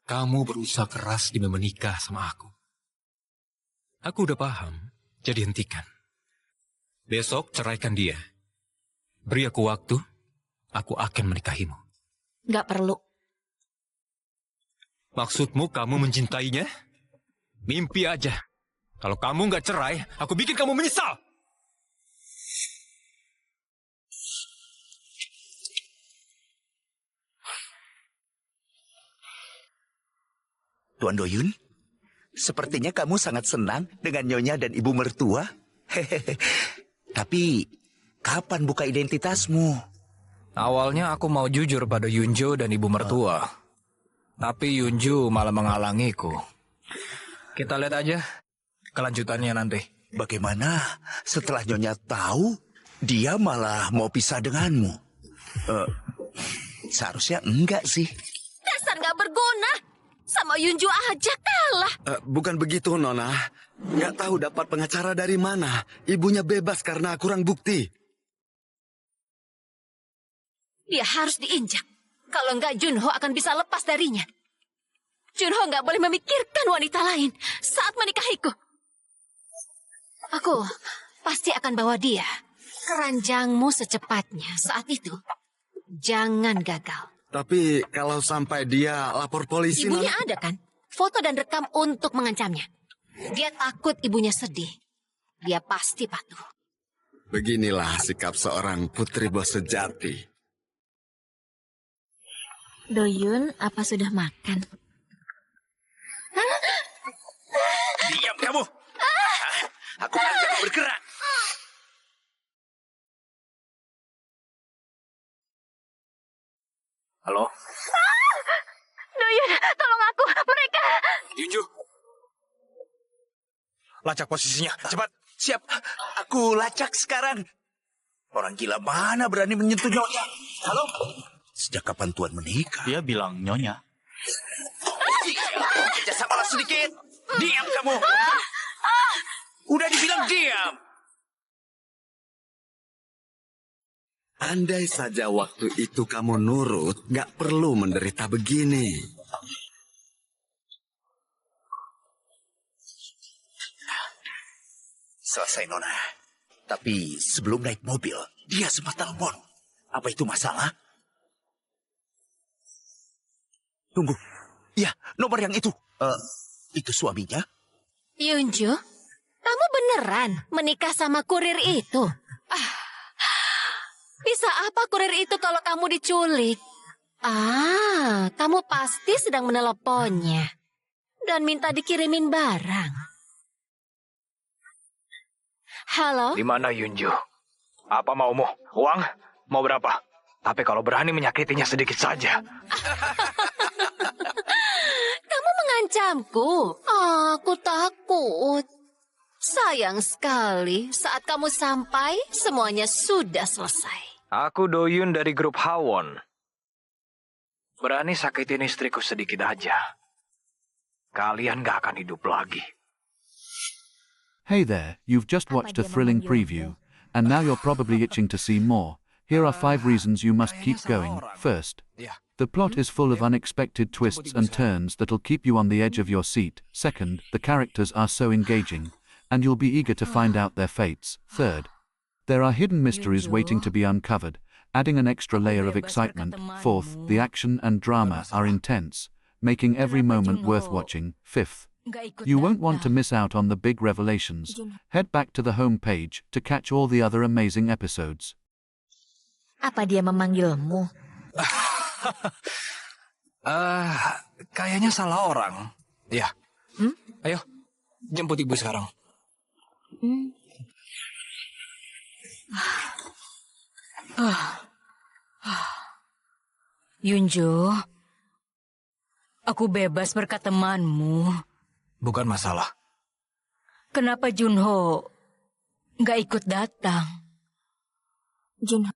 Kamu berusaha keras demi menikah sama aku. Aku udah paham, jadi hentikan. Besok ceraikan dia. Beri aku waktu, aku akan menikahimu. Gak perlu. Maksudmu kamu mencintainya? Mimpi aja. Kalau kamu gak cerai, aku bikin kamu menyesal. Tuan Doyun, sepertinya kamu sangat senang dengan Nyonya dan ibu mertua. Hehehe. Tapi, kapan buka identitasmu? Awalnya aku mau jujur pada Yunjo dan ibu mertua. Tapi Yunju malah menghalangiku. Kita lihat aja kelanjutannya nanti. Bagaimana setelah Nyonya tahu, dia malah mau pisah denganmu? Seharusnya enggak sih. Dasar nggak berguna. Sama Yunju aja kalah. Bukan begitu, Nona. Nggak tahu dapat pengacara dari mana. Ibunya bebas karena kurang bukti. Dia harus diinjak. Kalau nggak, Junho akan bisa lepas darinya. Junho nggak boleh memikirkan wanita lain saat menikahiku. Aku pasti akan bawa dia ke ranjangmu secepatnya saat itu. Jangan gagal. Tapi kalau sampai dia lapor polisi... Ibunya ada kan? Foto dan rekam untuk mengancamnya. Dia takut ibunya sedih. Dia pasti patuh. Beginilah sikap seorang putri bos sejati. Doyun, apa sudah makan? Diam kamu! Aku bilang jangan bergerak! Halo? Doyun, tolong aku, mereka. Yunju. Lacak posisinya, cepat. Siap, aku lacak sekarang. Orang gila mana berani menyentuh Nyonya? Halo? Sejak kapan Tuan menikah? Dia bilang nyonya. Kerja sama sedikit. Diam kamu. Udah dibilang diam. Andai saja waktu itu kamu nurut, gak perlu menderita begini. Selesai, Nona. Tapi sebelum naik mobil, dia sempat telepon. Apa itu masalah? Tunggu. Ya, nomor yang itu. Itu suaminya? Yunju, kamu beneran menikah sama kurir itu? Bisa apa kurir itu kalau kamu diculik? Kamu pasti sedang meneleponnya dan minta dikirimin barang. Halo? Di mana Yunju? Apa maumu? Uang? Mau berapa? Tapi kalau berani menyakitinya sedikit saja. Kamu mengancamku. Aku takut. Sayang sekali, saat kamu sampai, semuanya sudah selesai. Aku Doyun dari grup Hawon. Berani sakitin istriku sedikit aja. Kalian gak akan hidup lagi. Hey there, you've just watched a thrilling preview, and now you're probably itching to see more. Here are 5 reasons you must keep going. First, the plot is full of unexpected twists and turns that'll keep you on the edge of your seat. Second, the characters are so engaging, and you'll be eager to find out their fates. Third, there are hidden mysteries waiting to be uncovered, adding an extra layer of excitement. Fourth, the action and drama are intense, making every moment worth watching. Fifth, you won't want to miss out on the big revelations. Head back to the home page to catch all the other amazing episodes. Apa dia memanggilmu? Kayaknya salah orang. Ya. Ayo, jemput ibu sekarang. Yunjo, aku bebas berkat temanmu. Bukan masalah. Kenapa Junho nggak ikut datang? Junho.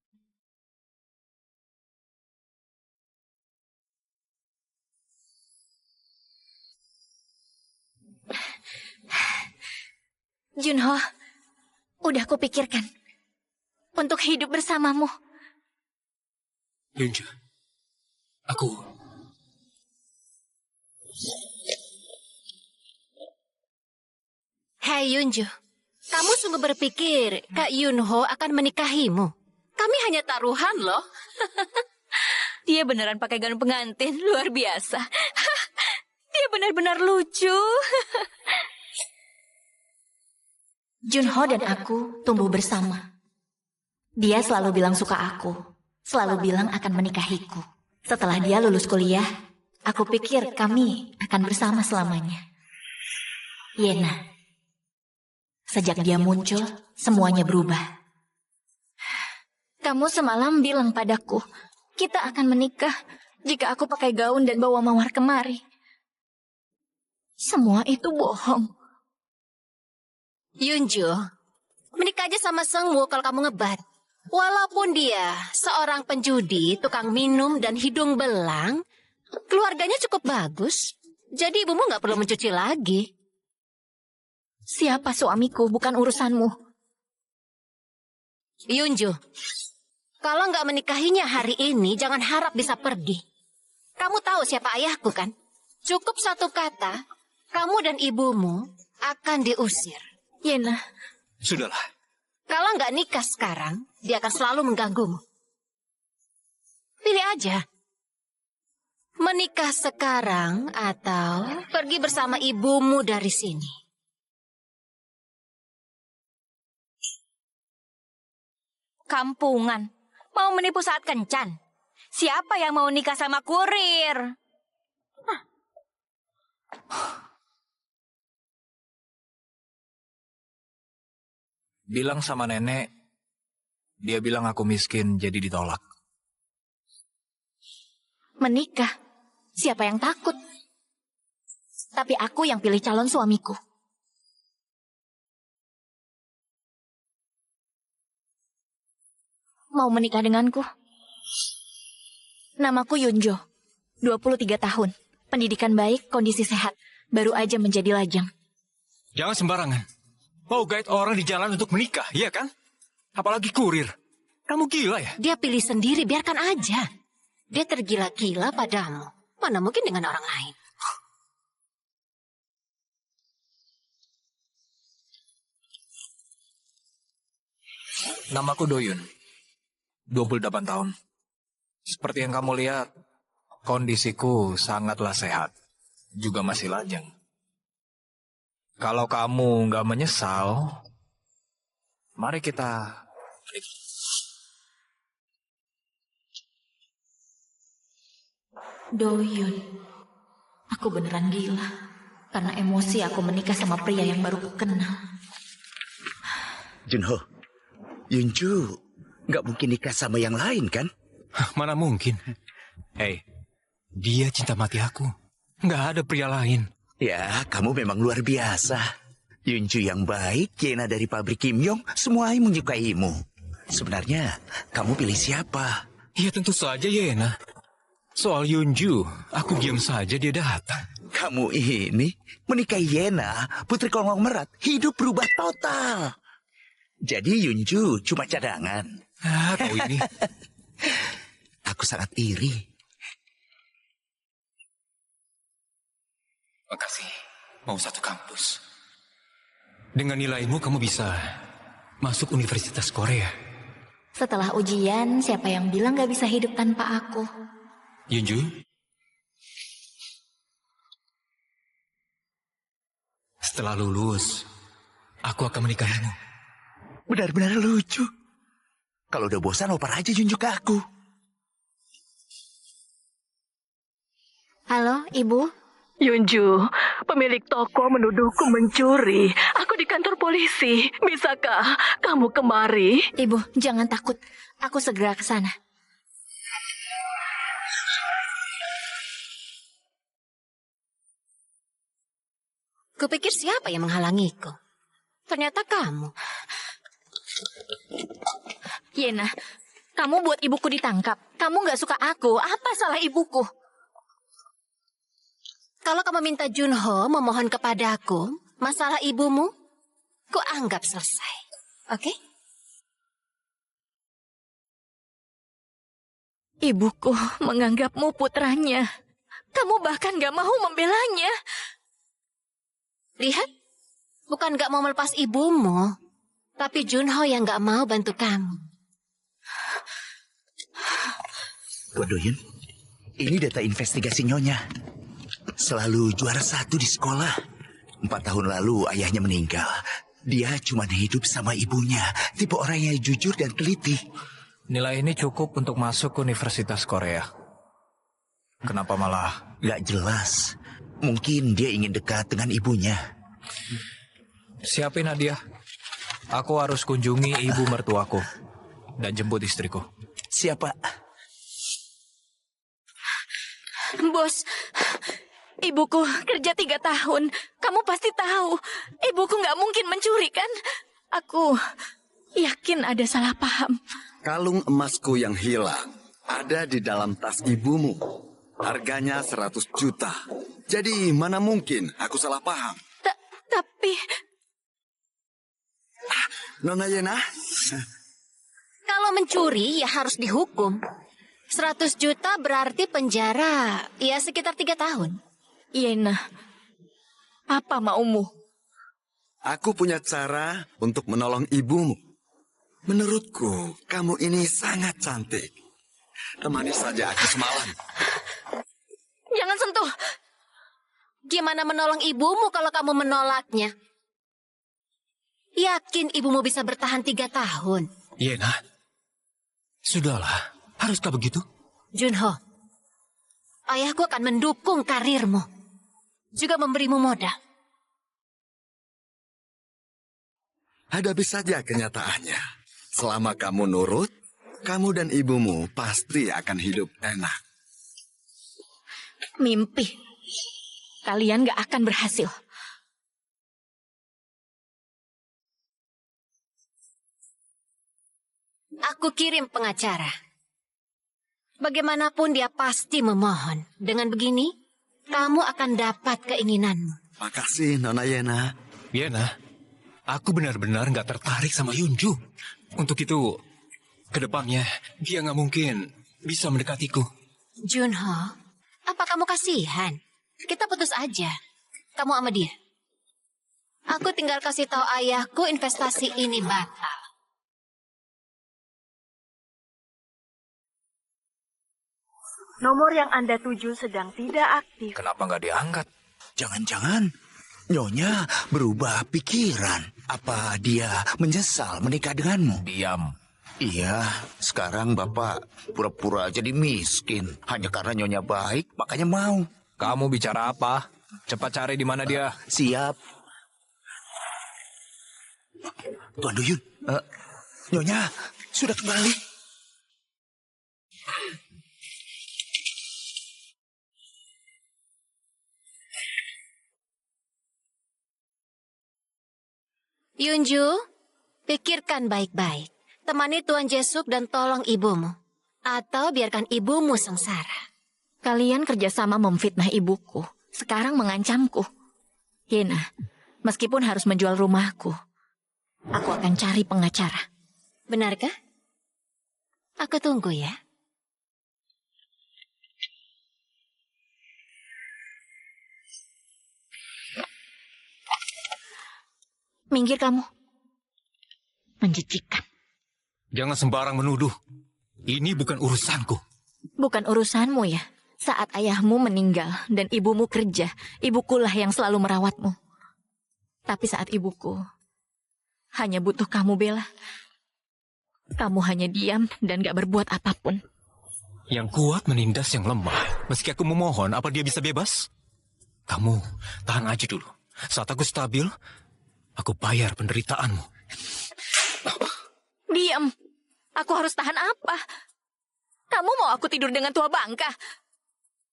Junho, udah kupikirkan untuk hidup bersamamu. Yunju, aku... Hei Yunju, kamu sungguh berpikir Kak Yunho akan menikahimu? Kami hanya taruhan loh. Dia beneran pakai gaun pengantin, luar biasa. Dia benar-benar lucu. Junho dan aku tumbuh bersama. Dia selalu bilang suka aku, selalu bilang akan menikahiku. Setelah dia lulus kuliah, aku pikir kami akan bersama selamanya. Yena, sejak dia muncul, semuanya berubah. Kamu semalam bilang padaku, kita akan menikah jika aku pakai gaun dan bawa mawar kemari. Semua itu bohong. Yunju, menikah aja sama Sengwu kalau kamu ngebat. Walaupun dia seorang penjudi, tukang minum, dan hidung belang, keluarganya cukup bagus. Jadi ibumu nggak perlu mencuci lagi. Siapa suamiku, bukan urusanmu. Yunju, kalau nggak menikahinya hari ini, jangan harap bisa pergi. Kamu tahu siapa ayahku kan? Cukup satu kata, kamu dan ibumu akan diusir. Yena. Sudahlah. Kalau nggak nikah sekarang, dia akan selalu mengganggumu. Pilih aja. Menikah sekarang atau pergi bersama ibumu dari sini. Kampungan. Mau menipu saat kencan. Siapa yang mau nikah sama kurir? Bilang sama nenek, dia bilang aku miskin jadi ditolak. Menikah? Siapa yang takut? Tapi aku yang pilih calon suamiku. Mau menikah denganku? Namaku Yunjo. 23 tahun. Pendidikan baik, kondisi sehat. Baru aja menjadi lajang. Jangan sembarangan. Mau guide orang di jalan untuk menikah, iya kan? Apalagi kurir. Kamu gila ya? Dia pilih sendiri, biarkan aja. Dia tergila-gila padamu. Mana mungkin dengan orang lain. Namaku Doyun. 28 tahun. Seperti yang kamu lihat, kondisiku sangatlah sehat. Juga masih lajang. Kalau kamu nggak menyesal, mari kita... Doyun. Aku beneran gila. Karena emosi aku menikah sama pria yang baru ku kenal. Junho, Yunju nggak mungkin nikah sama yang lain kan? Mana mungkin. Hei, dia cinta mati aku. Nggak ada pria lain. Ya, kamu memang luar biasa. Yunju yang baik, Yena dari pabrik Kim Yong, semua menyukaimu. Sebenarnya, kamu pilih siapa? Ya tentu saja Yena. Soal Yunju, aku diam saja dia datang. Kamu ini menikahi Yena, putri konglomerat, hidup berubah total. Jadi Yunju cuma cadangan. Kau ini. Aku sangat iri. Makasih. Mau satu kampus. Dengan nilaimu kamu bisa masuk Universitas Korea. Setelah ujian, siapa yang bilang gak bisa hidup tanpa aku? Yunju? Setelah lulus, aku akan menikahimu. Benar-benar lucu. Kalau udah bosan, oper aja Yunju ke aku. Halo, Ibu? Yunju, pemilik toko menuduhku mencuri. Aku di kantor polisi. Bisakah kamu kemari? Ibu, jangan takut. Aku segera ke sana. Kupikir siapa yang menghalangiku? Ternyata kamu. Yena, kamu buat ibuku ditangkap. Kamu gak suka aku. Apa salah ibuku? Kalau kamu minta Junho memohon kepadaku, masalah ibumu, ku anggap selesai. Oke? Ibuku menganggapmu putranya. Kamu bahkan gak mau membelanya. Lihat, bukan gak mau melepas ibumu, tapi Junho yang gak mau bantu kamu. Doyun, ini data investigasi Nyonya. Selalu juara 1 di sekolah. 4 tahun lalu ayahnya meninggal. Dia cuma hidup sama ibunya. Tipe orang yang jujur dan teliti. Nilai ini cukup untuk masuk ke Universitas Korea. Kenapa malah? Gak jelas. Mungkin dia ingin dekat dengan ibunya. Siapin hadiah. Aku harus kunjungi ibu mertuaku. Dan jemput istriku. Siapa? Bos, ibuku kerja 3 tahun. Kamu pasti tahu. Ibuku gak mungkin mencuri kan? Aku yakin ada salah paham. Kalung emasku yang hilang ada di dalam tas ibumu. Harganya 100 juta. Jadi mana mungkin aku salah paham? Tapi... Nona Yena? Kalau mencuri, ya harus dihukum. 100 juta berarti penjara, ya sekitar 3 tahun. Yena, apa maumu? Aku punya cara untuk menolong ibumu. Menurutku, kamu ini sangat cantik. Temani saja aku semalam. Jangan sentuh. Gimana menolong ibumu kalau kamu menolaknya? Yakin ibumu bisa bertahan 3 tahun? Yena, sudahlah. Haruskah begitu? Junho, ayahku akan mendukung karirmu. Juga memberimu modal. Hadapi saja kenyataannya. Selama kamu nurut, kamu dan ibumu pasti akan hidup enak. Mimpi. Kalian gak akan berhasil. Aku kirim pengacara. Bagaimanapun dia pasti memohon. Dengan begini, kamu akan dapat keinginanmu. Makasih, Nona Yena. Yena, aku benar-benar nggak tertarik sama Yunju. Untuk itu, kedepannya dia nggak mungkin bisa mendekatiku. Junho, apa kamu kasihan? Kita putus aja. Kamu sama dia. Aku tinggal kasih tahu ayahku investasi ini batal. Nomor yang Anda tuju sedang tidak aktif. Kenapa nggak diangkat? Jangan-jangan Nyonya berubah pikiran. Apa dia menyesal menikah denganmu? Diam. Iya, sekarang Bapak pura-pura jadi miskin. Hanya karena Nyonya baik, makanya mau. Kamu bicara apa? Cepat cari di mana dia. Siap. Tuan Duyun, Nyonya sudah kembali. Yunju, pikirkan baik-baik. Temani Tuan Jesuk dan tolong ibumu. Atau biarkan ibumu sengsara. Kalian kerjasama memfitnah ibuku. Sekarang mengancamku. Yena, meskipun harus menjual rumahku, aku akan cari pengacara. Benarkah? Aku tunggu ya. Minggir kamu. Menjijikan. Jangan sembarang menuduh. Ini bukan urusanku. Bukan urusanmu ya. Saat ayahmu meninggal dan ibumu kerja, ibukulah yang selalu merawatmu. Tapi saat ibuku hanya butuh kamu, Bella. Kamu hanya diam dan gak berbuat apapun. Yang kuat menindas yang lemah. Meski aku memohon, apa dia bisa bebas? Kamu tahan aja dulu. Saat aku stabil, aku bayar penderitaanmu. Diam. Aku harus tahan apa? Kamu mau aku tidur dengan tua bangka?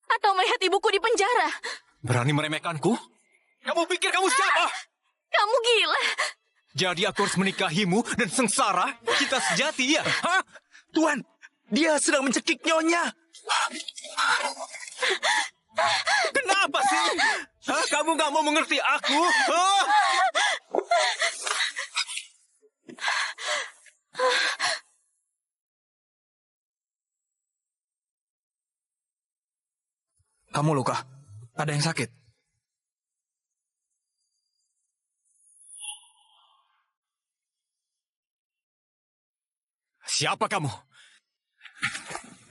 Atau melihat ibuku di penjara? Berani meremehkanku? Kamu pikir kamu siapa? Kamu gila. Jadi aku harus menikahimu dan sengsara? Kita sejati ya? Hah? Tuan, dia sedang mencekik Nyonya. Kenapa sih? Hah? Kamu gak mau mengerti aku? Hah? Kamu luka? Ada yang sakit? Siapa kamu?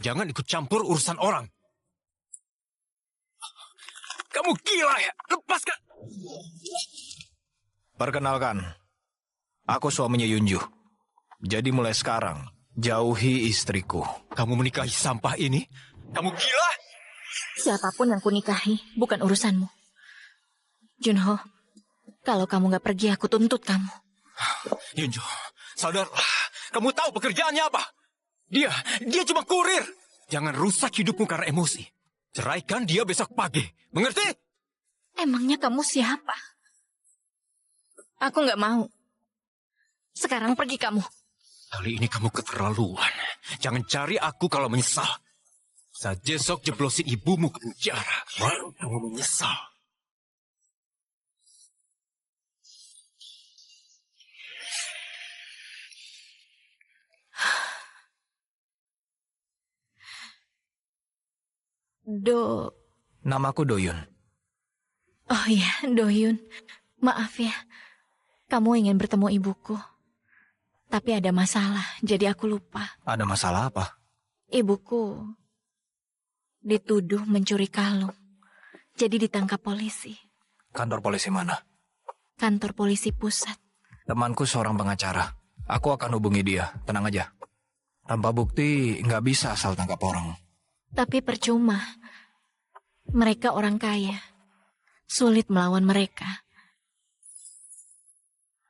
Jangan ikut campur urusan orang. Kamu gila ya? Lepaskan! Perkenalkan, aku suaminya Yunju. Jadi mulai sekarang, jauhi istriku. Kamu menikahi sampah ini? Kamu gila? Siapapun yang kunikahi, bukan urusanmu. Junho, kalau kamu gak pergi, aku tuntut kamu. Yunju, sadarlah. Kamu tahu pekerjaannya apa? Dia cuma kurir. Jangan rusak hidupmu karena emosi. Ceraikan dia besok pagi. Mengerti? Emangnya kamu siapa? Aku gak mau. Sekarang pergi kamu. Kali ini kamu keterlaluan. Jangan cari aku kalau menyesal. Saat besok jeblosin ibumu ke penjara, baru kamu menyesal. Namaku Doyun. Oh iya, Doyun. Maaf ya. Kamu ingin bertemu ibuku. Tapi ada masalah, jadi aku lupa. Ada masalah apa? Ibuku dituduh mencuri kalung. Jadi ditangkap polisi. Kantor polisi mana? Kantor polisi pusat. Temanku seorang pengacara. Aku akan hubungi dia, tenang aja. Tanpa bukti, nggak bisa asal tangkap orang. Tapi percuma. Mereka orang kaya. Sulit melawan mereka.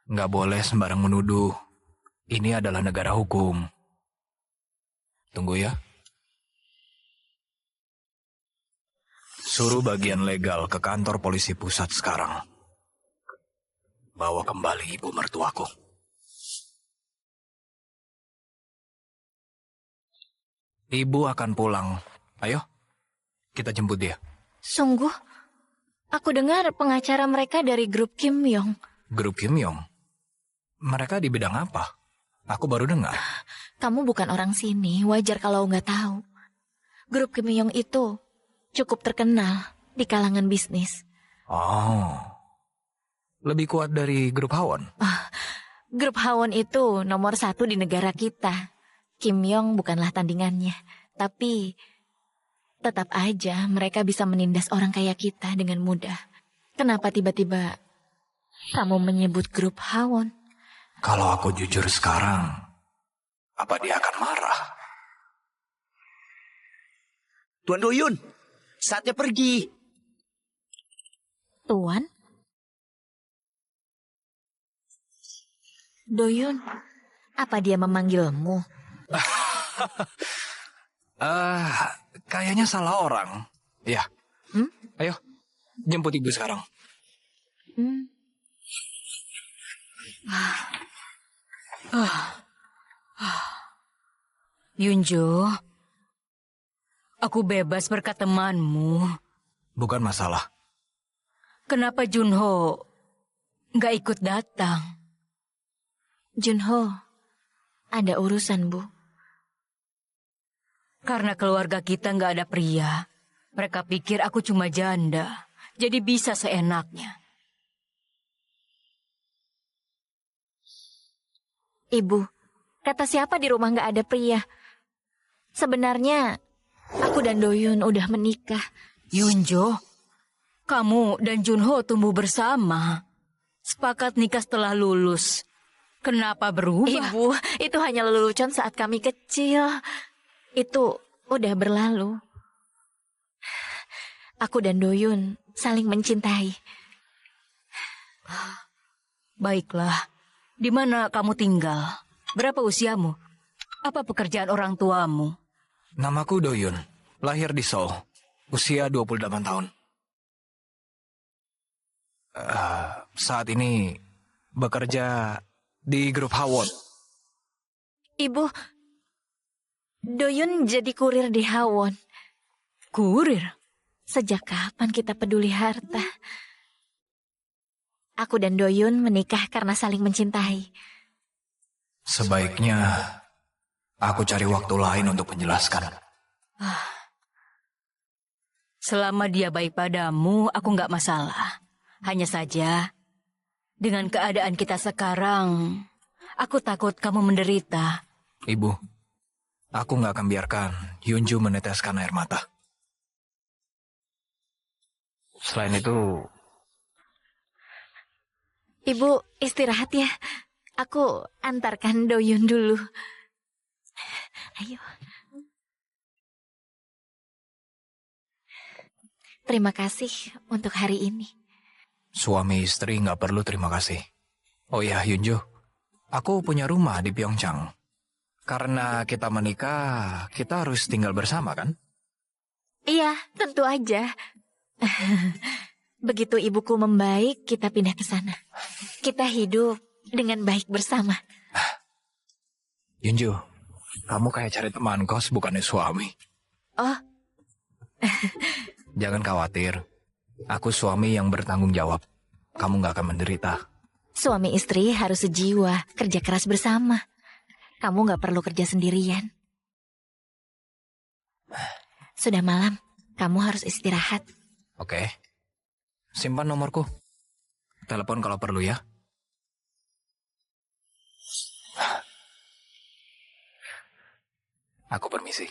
Nggak boleh sembarang menuduh. Ini adalah negara hukum. Tunggu ya. Suruh bagian legal ke kantor polisi pusat sekarang. Bawa kembali ibu mertuaku. Ibu akan pulang. Ayo, kita jemput dia. Sungguh? Aku dengar pengacara mereka dari grup Kim Yong. Grup Kim Yong? Mereka di bidang apa? Aku baru dengar. Kamu bukan orang sini, wajar kalau nggak tahu. Grup Kim Yong itu cukup terkenal di kalangan bisnis. Oh, lebih kuat dari grup Hawon? Grup Hawon itu nomor 1 di negara kita. Kim Yong bukanlah tandingannya, tapi tetap aja mereka bisa menindas orang kayak kita dengan mudah. Kenapa tiba-tiba kamu menyebut grup Hawon? Kalau aku jujur sekarang, apa dia akan marah? Tuan Doyun, saatnya pergi. Tuan? Doyun, apa dia memanggilmu? Kayaknya salah orang. Ya. Ayo, jemput ibu sekarang. Yunjo, aku bebas berkat temanmu. Bukan masalah. Kenapa Junho nggak ikut datang? Junho, ada urusan, Bu. Karena keluarga kita nggak ada pria. Mereka pikir aku cuma janda. Jadi bisa seenaknya. Ibu, kata siapa di rumah nggak ada pria? Sebenarnya, aku dan Doyun udah menikah. Yunjo, kamu dan Junho tumbuh bersama. Sepakat nikah setelah lulus. Kenapa berubah? Ibu, itu hanya lelucon saat kami kecil. Itu udah berlalu. Aku dan Doyun saling mencintai. Baiklah, di mana kamu tinggal? Berapa usiamu? Apa pekerjaan orang tuamu? Namaku Doyun, lahir di Seoul, usia 28 tahun. Saat ini bekerja di grup Hawon. Ibu, Doyun jadi kurir di Hawon. Kurir? Sejak kapan kita peduli harta? Aku dan Doyun menikah karena saling mencintai. Sebaiknya aku cari waktu lain untuk menjelaskan. Selama dia baik padamu, aku nggak masalah. Hanya saja, dengan keadaan kita sekarang, aku takut kamu menderita. Ibu, aku nggak akan biarkan Yunju meneteskan air mata. Selain itu, Ibu istirahat ya. Aku antarkan Doyun dulu. Ayo. Terima kasih untuk hari ini. suami istri nggak perlu terima kasih. Oh ya, Yunju, aku punya rumah di Pyeongchang. Karena kita menikah, kita harus tinggal bersama, kan? Iya, tentu aja. Begitu ibuku membaik, kita pindah ke sana. Kita hidup dengan baik bersama. Yunju, kamu kayak cari teman kos bukannya suami. Oh. Jangan khawatir, aku suami yang bertanggung jawab. Kamu nggak akan menderita. Suami istri harus sejiwa, kerja keras bersama. Kamu nggak perlu kerja sendirian. Sudah malam, kamu harus istirahat. Oke. Simpan nomorku. Telepon kalau perlu ya. Aku permisi.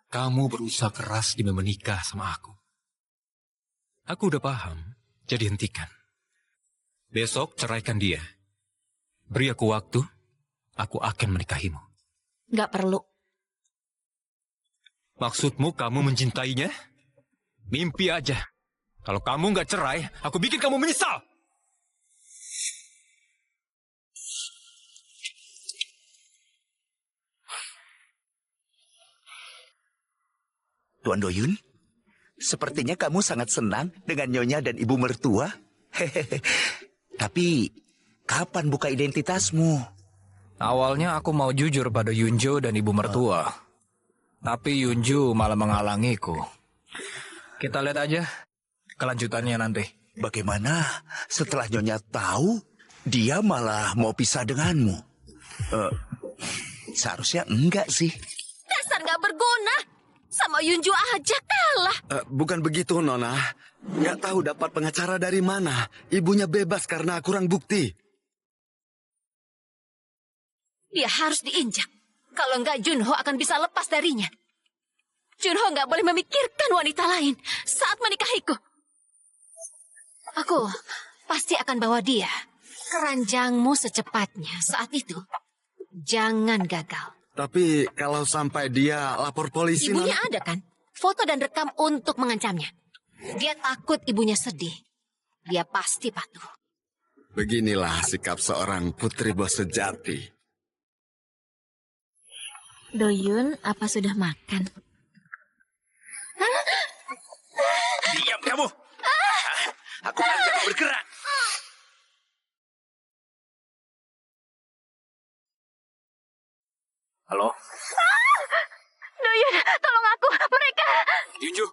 Kamu berusaha keras demi menikah sama aku. Aku udah paham, jadi hentikan. Besok ceraikan dia. Beri aku waktu, aku akan menikahimu. Nggak perlu. Maksudmu kamu mencintainya? Mimpi aja. Kalau kamu nggak cerai, aku bikin kamu menyesal. Tuan Doyun, sepertinya kamu sangat senang dengan Nyonya dan ibu mertua. Tapi, kapan buka identitasmu? Awalnya aku mau jujur pada Yunjo dan ibu mertua. Tapi Yunju malah menghalangiku. Kita lihat aja kelanjutannya nanti. Bagaimana setelah Nyonya tahu, dia malah mau pisah denganmu? Seharusnya enggak sih. Dasar nggak berguna. Sama Yunju aja kalah. Bukan begitu, Nona. Nggak tahu dapat pengacara dari mana. Ibunya bebas karena kurang bukti. Dia harus diinjak. Kalau nggak, Junho akan bisa lepas darinya. Junho nggak boleh memikirkan wanita lain saat menikahiku. Aku pasti akan bawa dia ke ranjangmu secepatnya. Saat itu, jangan gagal. Tapi kalau sampai dia lapor polisi... Ibunya ada kan? Foto dan rekam untuk mengancamnya. Dia takut ibunya sedih. Dia pasti patuh. Beginilah sikap seorang putri bos sejati. Doyun, apa sudah makan? Diam kamu! Aku ajak bergerak. Halo? Doyun, tolong aku. Mereka. Yunju.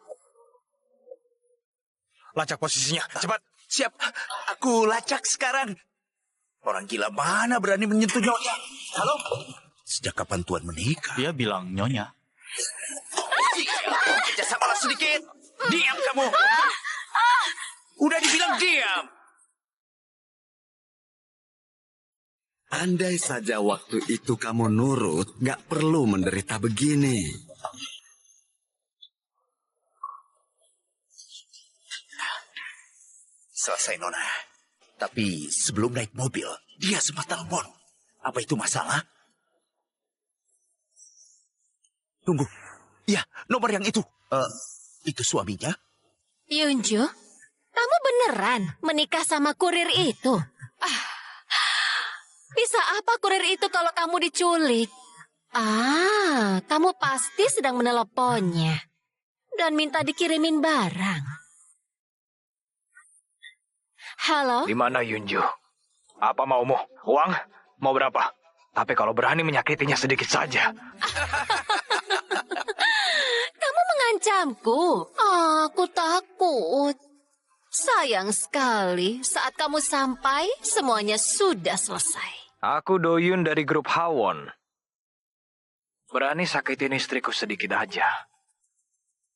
Lacak posisinya, cepat. Siap, aku lacak sekarang. Orang gila mana berani menyentuh Nyonya? Halo? Sejak kapan Tuan menikah? Dia bilang Nyonya. Kerjasamalah sedikit. Diam kamu. Udah dibilang diam. Andai saja waktu itu kamu nurut, nggak perlu menderita begini. Selesai, Nona. Tapi sebelum naik mobil, dia sempat telepon. Apa itu masalah? Tunggu. Ya, nomor yang itu. Itu suaminya? Yunju, kamu beneran menikah sama kurir itu? Bisa apa kurir itu kalau kamu diculik? Kamu pasti sedang meneleponnya dan minta dikirimin barang. Halo? Di mana Yunju? Apa maumu? Uang? Mau berapa? Tapi kalau berani menyakitinya sedikit saja. Kamu mengancamku. Aku takut. Sayang sekali, saat kamu sampai, semuanya sudah selesai. Aku Doyun dari grup Hawon. Berani sakitin istriku sedikit aja.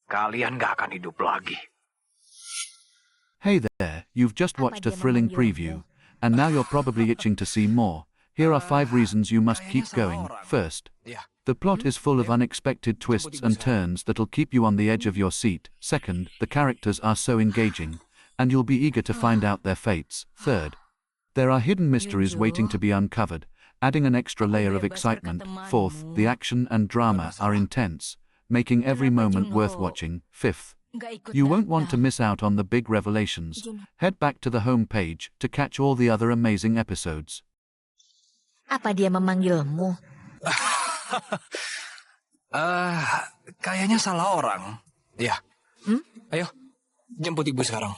Kalian gak akan hidup lagi. Hey there, you've just watched a thrilling preview, and now you're probably itching to see more. Here are 5 reasons you must keep going. First, the plot is full of unexpected twists and turns that'll keep you on the edge of your seat. Second, the characters are so engaging, and you'll be eager to find out their fates. Third, there are hidden mysteries waiting to be uncovered, adding an extra layer of excitement. Fourth, the action and drama are intense, making every moment worth watching. Fifth, you won't want to miss out on the big revelations. Head back to the home page to catch all the other amazing episodes. Apa dia memanggilmu? Kayaknya salah orang. Ya. Ayo, jemput ibu sekarang.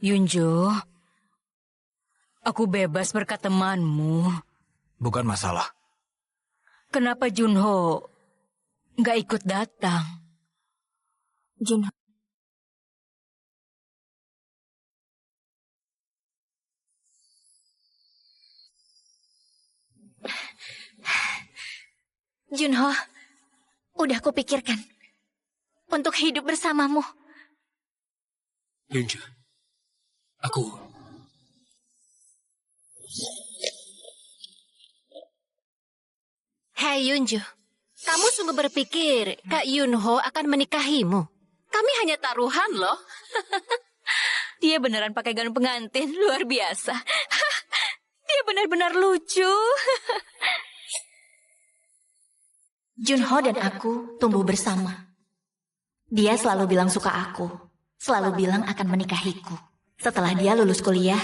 Yunjo, aku bebas berkat temanmu. Bukan masalah. Kenapa Junho nggak ikut datang? Junho. Junho, udah kupikirkan untuk hidup bersamamu. Yunju, aku... Hei Yunju, kamu sungguh berpikir Kak Yunho akan menikahimu? Kami hanya taruhan loh. Dia beneran pakai gaun pengantin, luar biasa. Dia benar-benar lucu. Junho dan aku tumbuh bersama. Dia selalu bilang suka aku, selalu bilang akan menikahiku. Setelah dia lulus kuliah,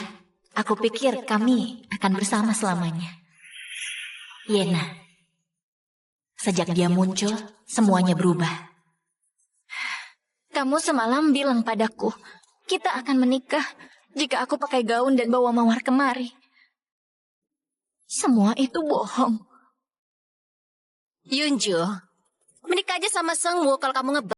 Aku pikir kami akan bersama selamanya. Yena. Sejak dia muncul, semuanya berubah. Kamu semalam bilang padaku, kita akan menikah jika aku pakai gaun dan bawa mawar kemari. Semua itu bohong. Yunju, menikah aja sama Sengwu kalau kamu ngebat.